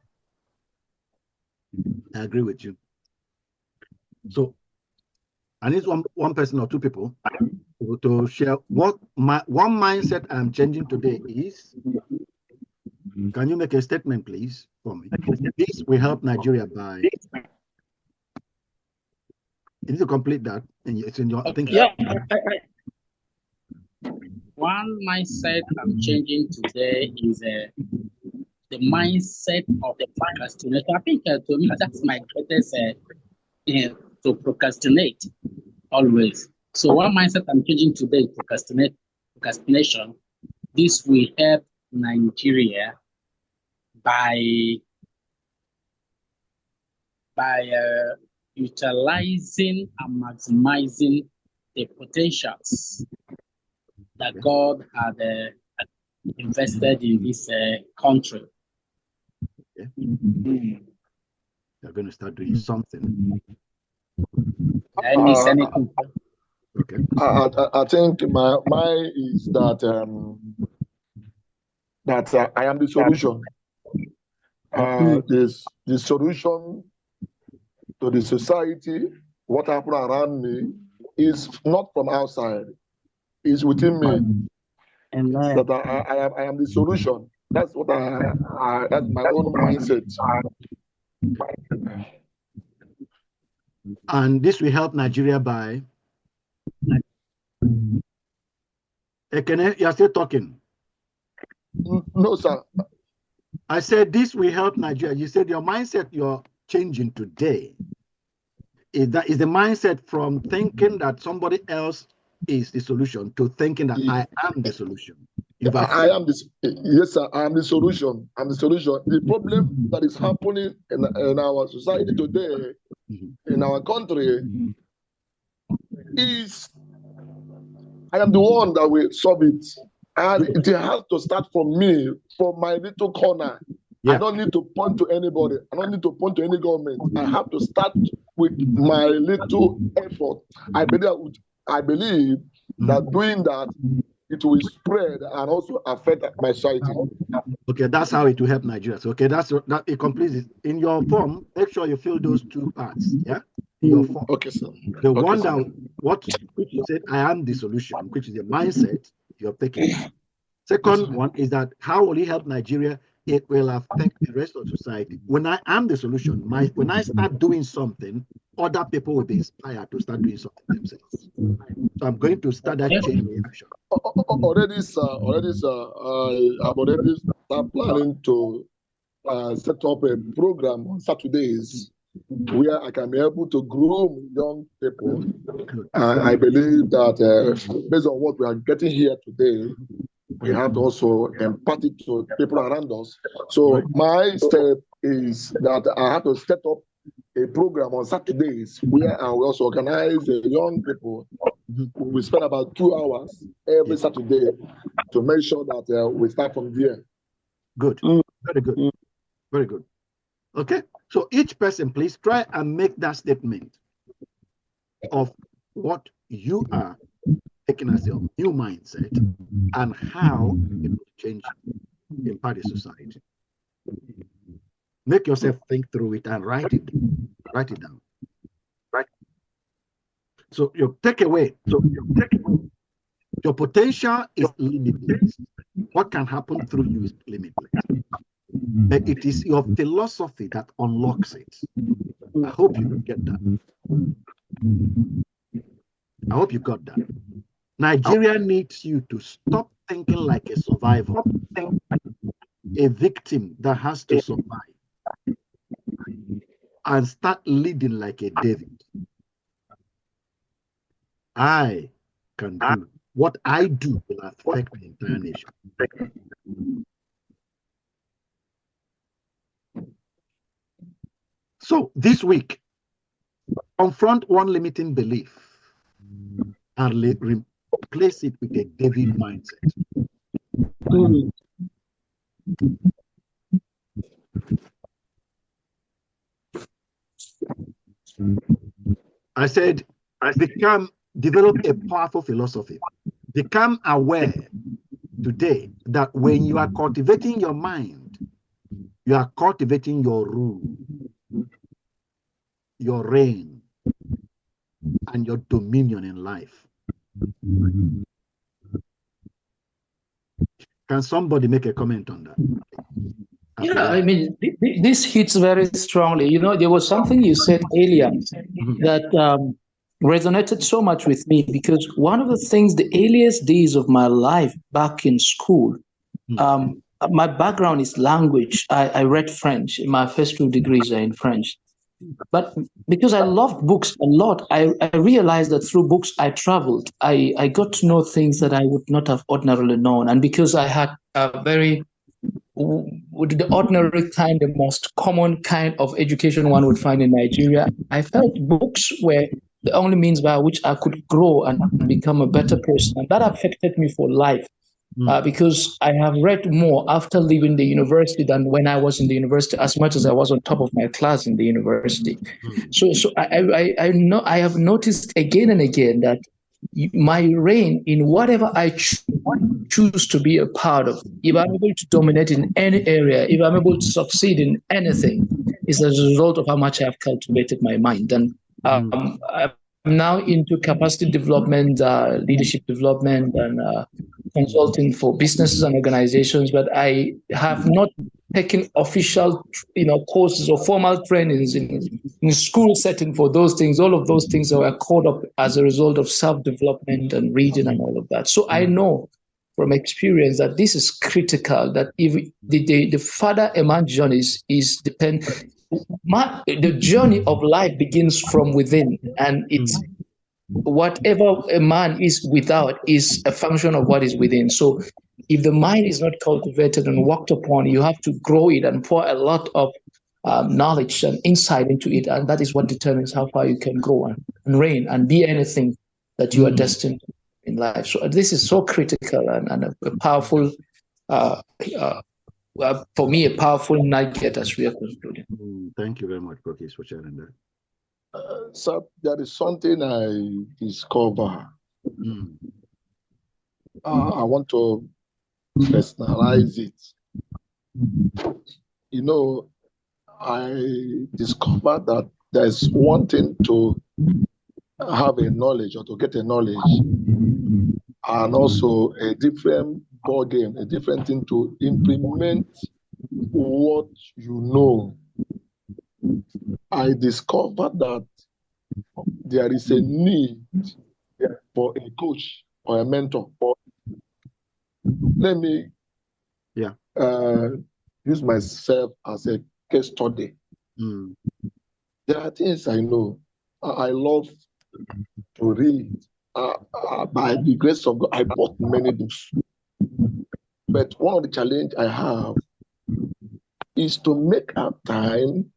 I agree with you. So I need one person or two people to share what one mindset I'm changing today is. Can you make a statement, please, for me? This will help Nigeria by. You need to complete that, and it's in your. I think. Yeah. One mindset I'm changing today is the mindset of the procrastination. I think to me that's my greatest to procrastinate always. So one mindset I'm changing today is procrastination. This will help Nigeria by utilizing and maximizing the potentials that God had invested in this country. They're going to start doing something. I think my is that I am the solution. The solution to the society, what happened around me, is not from outside. It's within me. That I am the solution. That's what that's my own mindset. And this will help Nigeria by. Ekene, you're still talking. No, sir. I said this will help Nigeria. You said your mindset you're changing today. Is the mindset from thinking that somebody else is the solution to thinking that I am the solution. I am this. Yes, sir. I am the solution. I'm the solution. The problem that is happening in our society today, in our country, is I am the one that will solve it. And it has to start from me, from my little corner. I don't need to point to anybody. I don't need to point to any government. I have to start with my little effort. I believe that doing that, it will spread and also affect my society. Okay, that's how it will help Nigeria. So, okay, that it completes it. In your form, make sure you fill those two parts. Yeah, in your form. Okay, sir. The one that which you said, I am the solution, which is the mindset you're taking. Second one is that how will it help Nigeria? It will affect the rest of society. When I am the solution, when I start doing something, other people will be inspired to start doing something themselves. So I'm going to start that chain reaction. Already, sir. I'm already start planning to set up a program on Saturdays where I can be able to groom young people. I believe that based on what we are getting here today, we have to also impart it to people around us. So my step is that I have to set up a program on Saturdays where I will also organize young people. We spend about 2 hours every Saturday to make sure that we start from there. Good. Very good. Very good. Okay. So each person, please try and make that statement of what you are taking as your new mindset and how it will change impact the society. Make yourself think through it and write it down. Right. So your takeaway. Your potential is limitless. What can happen through you is limitless. But it is your philosophy that unlocks it. I hope you get that. I hope you got that. Nigeria needs you to stop thinking like a survivor, a victim that has to survive, and start leading like a David. I can do what I do will affect the entire nation. So this week, confront one limiting belief and replace it with a David mindset. I said, develop a powerful philosophy. Become aware today that when you are cultivating your mind, you are cultivating your rule, your reign, and your dominion in life. Can somebody make a comment on that? Yeah, I mean, this hits very strongly. You know, there was something you said earlier that resonated so much with me, because one of the things, the earliest days of my life back in school, my background is language. I read French. My first 2 degrees are in French. But because I loved books a lot, I realized that through books I traveled. I got to know things that I would not have ordinarily known. And because I had a very, with the ordinary kind, the most common kind of education one would find in Nigeria, I felt books were the only means by which I could grow and become a better person. And that affected me for life. Because I have read more after leaving the university than when I was in the university, as much as I was on top of my class in the university. So I know I have noticed again and again that my reign in whatever I choose to be a part of, if I'm able to dominate in any area, if I'm able to succeed in anything, is as a result of how much I've cultivated my mind. And I'm now into capacity development, leadership development, and consulting for businesses and organizations, but I have not taken official, courses or formal trainings in school setting for those things. All of those things were caught up as a result of self-development and reading and all of that. So I know from experience that this is critical, that if the further a man's journey is the journey of life begins from within, and it's whatever a man is without is a function of what is within. So if the mind is not cultivated and worked upon, you have to grow it and pour a lot of knowledge and insight into it. And that is what determines how far you can grow and reign and be anything that you are destined to in life. So this is so critical and a powerful for me, a powerful nugget as we are concluding. Thank you very much, Pokis, for sharing that. So there is something I discover. I want to personalize it. You know, I discovered that there's one thing to have a knowledge or to get a knowledge, and also a different ball game, a different thing to implement what you know. I discovered that there is a need for a coach or a mentor. Let me use myself as a case study. There are things I know. I love to read. By the grace of God, I bought many books. But one of the challenges I have is to make up time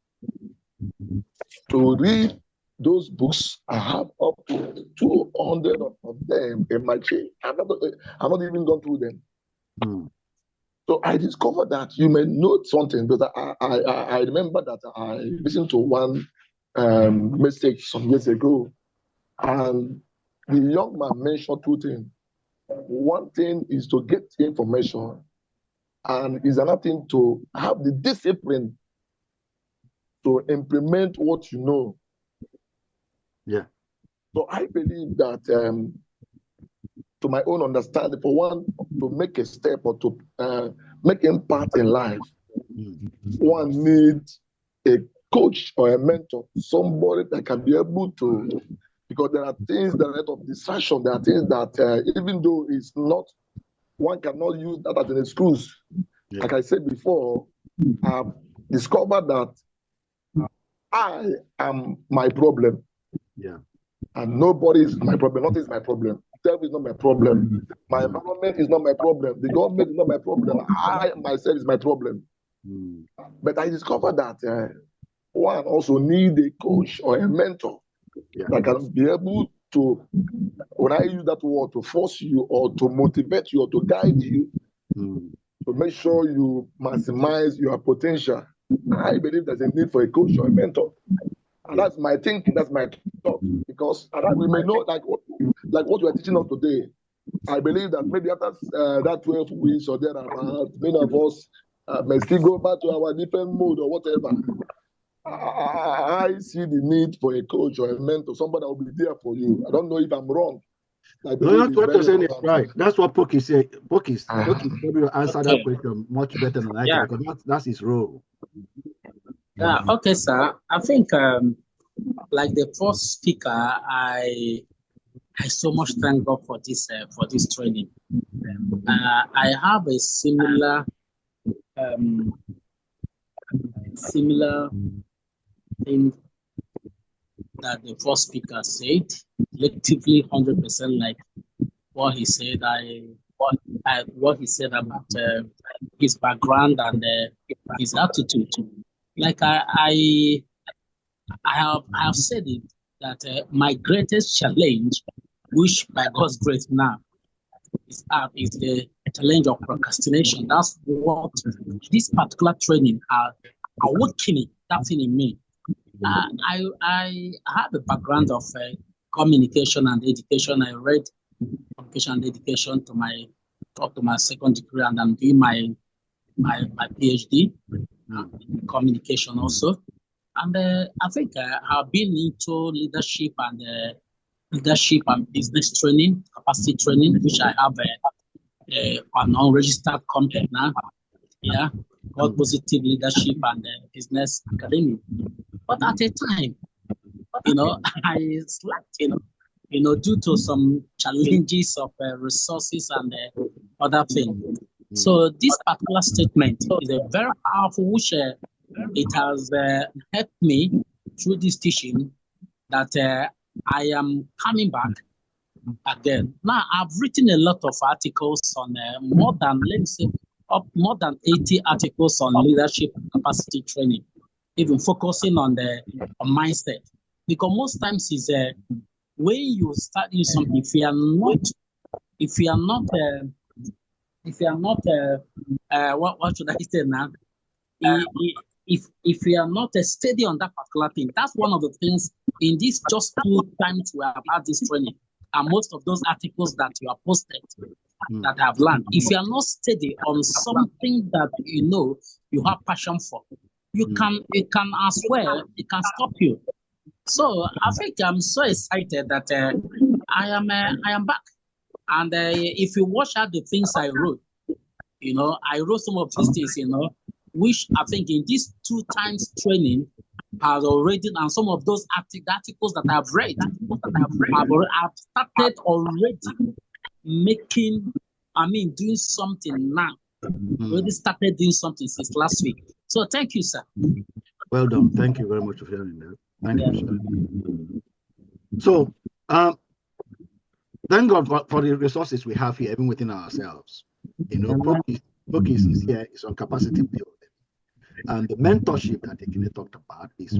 to read those books. I have up to 200 of them in my chain. I've not even gone through them. So I discovered that you may know something, because I remember that I listened to one message some years ago, and the young man mentioned two things. One thing is to get information, and is another thing to have the discipline to implement what you know. Yeah. So I believe that, to my own understanding, for one to make a step or to make impact in life, one needs a coach or a mentor, somebody that can be able to, because there are things that are out of distraction. There are things that even though it's not, one cannot use that as an excuse. Yeah. Like I said before, I've discovered that I am my problem. Yeah. And nobody is my problem. Nothing is my problem. Self is not my problem. My environment is not my problem. The government is not my problem. I myself is my problem. But I discovered that one also need a coach or a mentor that can be able to, when I use that word, to force you or to motivate you or to guide you, to make sure you maximize your potential. I believe there's a need for a coach or a mentor. And that's my thinking, that's my thought. Because we may know, like what you are teaching us today, I believe that maybe after that 12 weeks or thereabout, many of us may still go back to our different mode or whatever. I see the need for a coach or a mentor, somebody that will be there for you. I don't know if I'm wrong. No, that's what you're saying is right. That's what Pokis said. Pokis probably will answer that question much better than I can, because that's his role. Yeah, okay, sir. I think like the first speaker, I so much thank God for this training. I have a similar thing that the first speaker said, collectively 100% like what he said. What he said about his background and his attitude. Like I have said it that my greatest challenge, which by God's grace now is the challenge of procrastination. That's what this particular training are awakening that thing in me. I have a background of communication and education. I read communication and education up to my second degree, and I'm doing my PhD in communication also. And I think I've been into leadership and business training, capacity training, which I have an unregistered company now. Yeah, called Positive Leadership and Business Academy. But at a time, I slacked, due to some challenges of resources and other things. So this particular statement is a very powerful, which it has helped me through this teaching that I am coming back again. Now, I've written a lot of articles on more than 80 articles on leadership and capacity training, even focusing on mindset. Because most times is when you start doing something, if you are not what should I say now? If we are not steady on that particular thing, that's one of the things in this just 2 times we have had this training, and most of those articles that you have posted that I have learned, if you are not steady on something that you have passion for, it can as well, it can stop you. So I think I'm so excited that I am back. And if you watch out the things I wrote, I wrote some of these things, which I think in these 2 times training has already, and some of those articles that I've read, I've started already doing something now. Already started doing something since last week. So thank you, sir. Well done. Thank you very much for sharing that. Thank you, sir. So, thank God for the resources we have here, even within ourselves. Focus is here, is on capacity building. And the mentorship that Ekene talked about is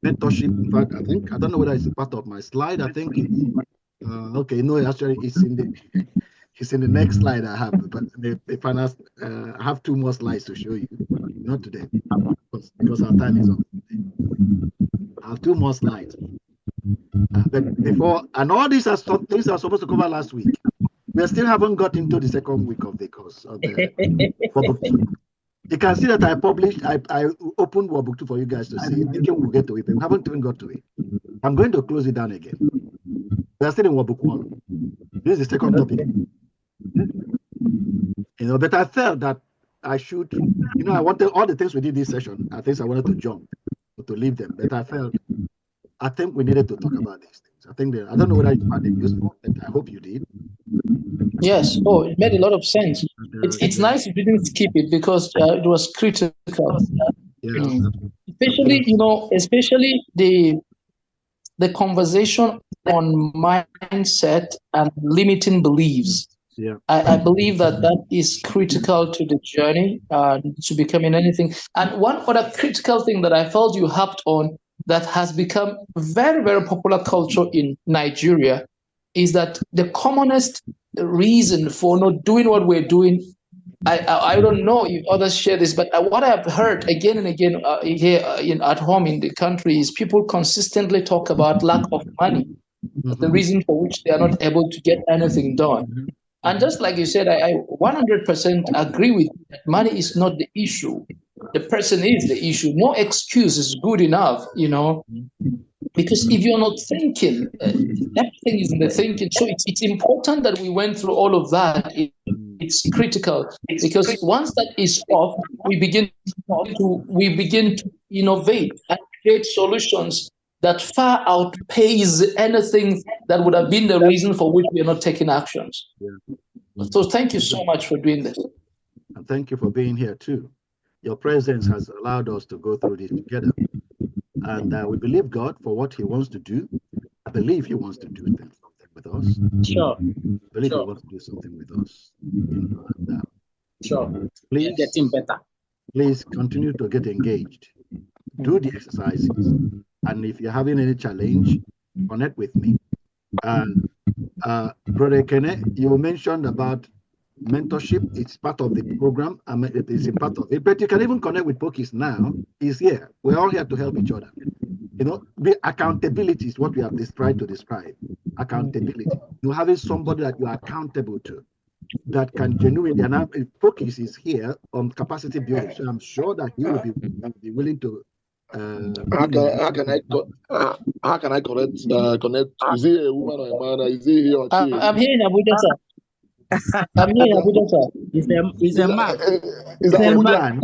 mentorship. In fact, I don't know whether it's a part of my slide. I think okay, no, actually it's in the next slide I have, but if I have 2 more slides to show you, not today, because our time is up. I have 2 more slides. But before, and all these are things are supposed to cover last week. We still haven't got into the second week of the course of the You can see that I opened Workbook 2 for you guys to see, thinking we'll get to it, but we haven't even got to it. I'm going to close it down again. We are still in Workbook 1. This is the second topic. But I felt that I should, I wanted all the things we did this session, I wanted to jump, to leave them, but I think we needed to talk about these things. I don't know whether you found it useful, but I hope you did. Yes. Oh, it made a lot of sense. It's nice you didn't skip it because it was critical. Yeah. Especially the conversation on mindset and limiting beliefs. Yeah. I believe that is critical to the journey to becoming anything. And one other critical thing that I felt you harped on that has become very, very popular culture in Nigeria is that the commonest reason for not doing what we're doing, I don't know if others share this, but what I've heard again and again here at home in the country is people consistently talk about lack of money, the reason for which they are not able to get anything done. And just like you said, I 100% agree with you that money is not the issue. The person is the issue. No excuse is good enough, because if you're not thinking, everything is in the thinking. So it's important that we went through all of that. It's critical because once that is off, we begin to innovate and create solutions that far outpace anything that would have been the reason for which we are not taking actions. Yeah. So thank you so much for doing this. And thank you for being here too. Your presence has allowed us to go through this together. And we believe God for what he wants to do. I believe he wants to do something with us. Sure. I believe he wants to do something with us. Sure. Please, getting better. Please continue to get engaged. Do the exercises. And if you're having any challenge, connect with me. And Brother Kene, you mentioned about mentorship. It's part of the program. It is a part of it. But you can even connect with Pokis now. He's here. We're all here to help each other. The accountability is what we have tried to describe. Accountability. You're having somebody that you are accountable to, that can genuinely. And Pokis is here on capacity building, so I'm sure that he will be willing to. How can I connect? Is he a woman or a man? Is he or she? I'm here in Abuja, sir. I'm here in Abuja, sir. He's a man. He's a man.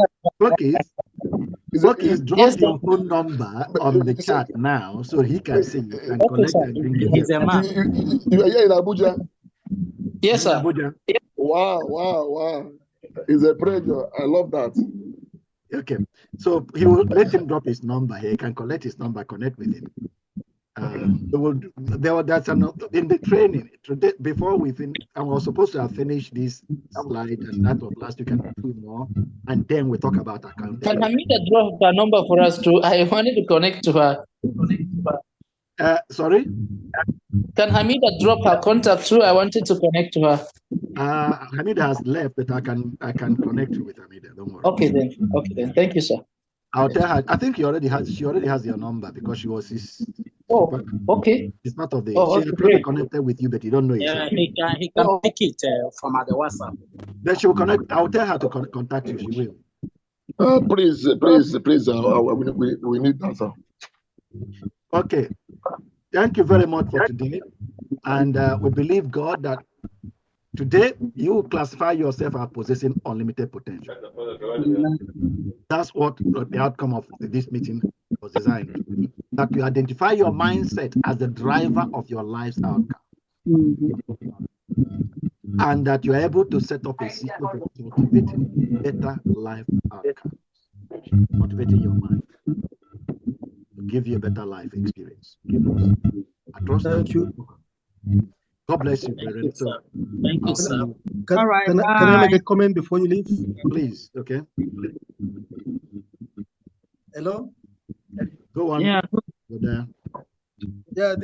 Pokis, drop your phone number on the chat now so he can see you and connect and bring you. He's a man. You are here in Abuja? Yes, sir. Abuja. Wow. It's a pleasure. I love that. Okay, so he will let him drop his number here. He can collect his number, connect with him. That's another in the training. Before we finish, I was supposed to have finished this slide, and that was last week, and 2 more, and then we talk about account. Can Hamida drop her number for us too? I wanted to connect to her. Sorry? Can Hamida drop her contact too? I wanted to connect to her. Hamida has left, but I can connect you with Hamida. Don't worry. Okay then. Okay then. Thank you, sir. I'll tell her. I think she already has your number because she was his. Oh, okay. It's part of the. Oh, She's probably connected with you, but you don't know it. Yeah, he can pick it from the WhatsApp. Then she will connect. I'll tell her to contact you. She will. Please, we need that, sir. Okay. Thank you very much for today. And we believe, God, that today you classify yourself as possessing unlimited potential. That's what the outcome of this meeting was designed. That you identify your mindset as the driver of your life's outcome. And that you're able to set up a system of cultivating better life outcomes. Cultivating your mind to give you a better life experience. I trust you. God bless you, brethren. So, thank you, sir. Can I make a comment before you leave? Please, okay. Hello? Go on. Yeah. Go there. Yeah.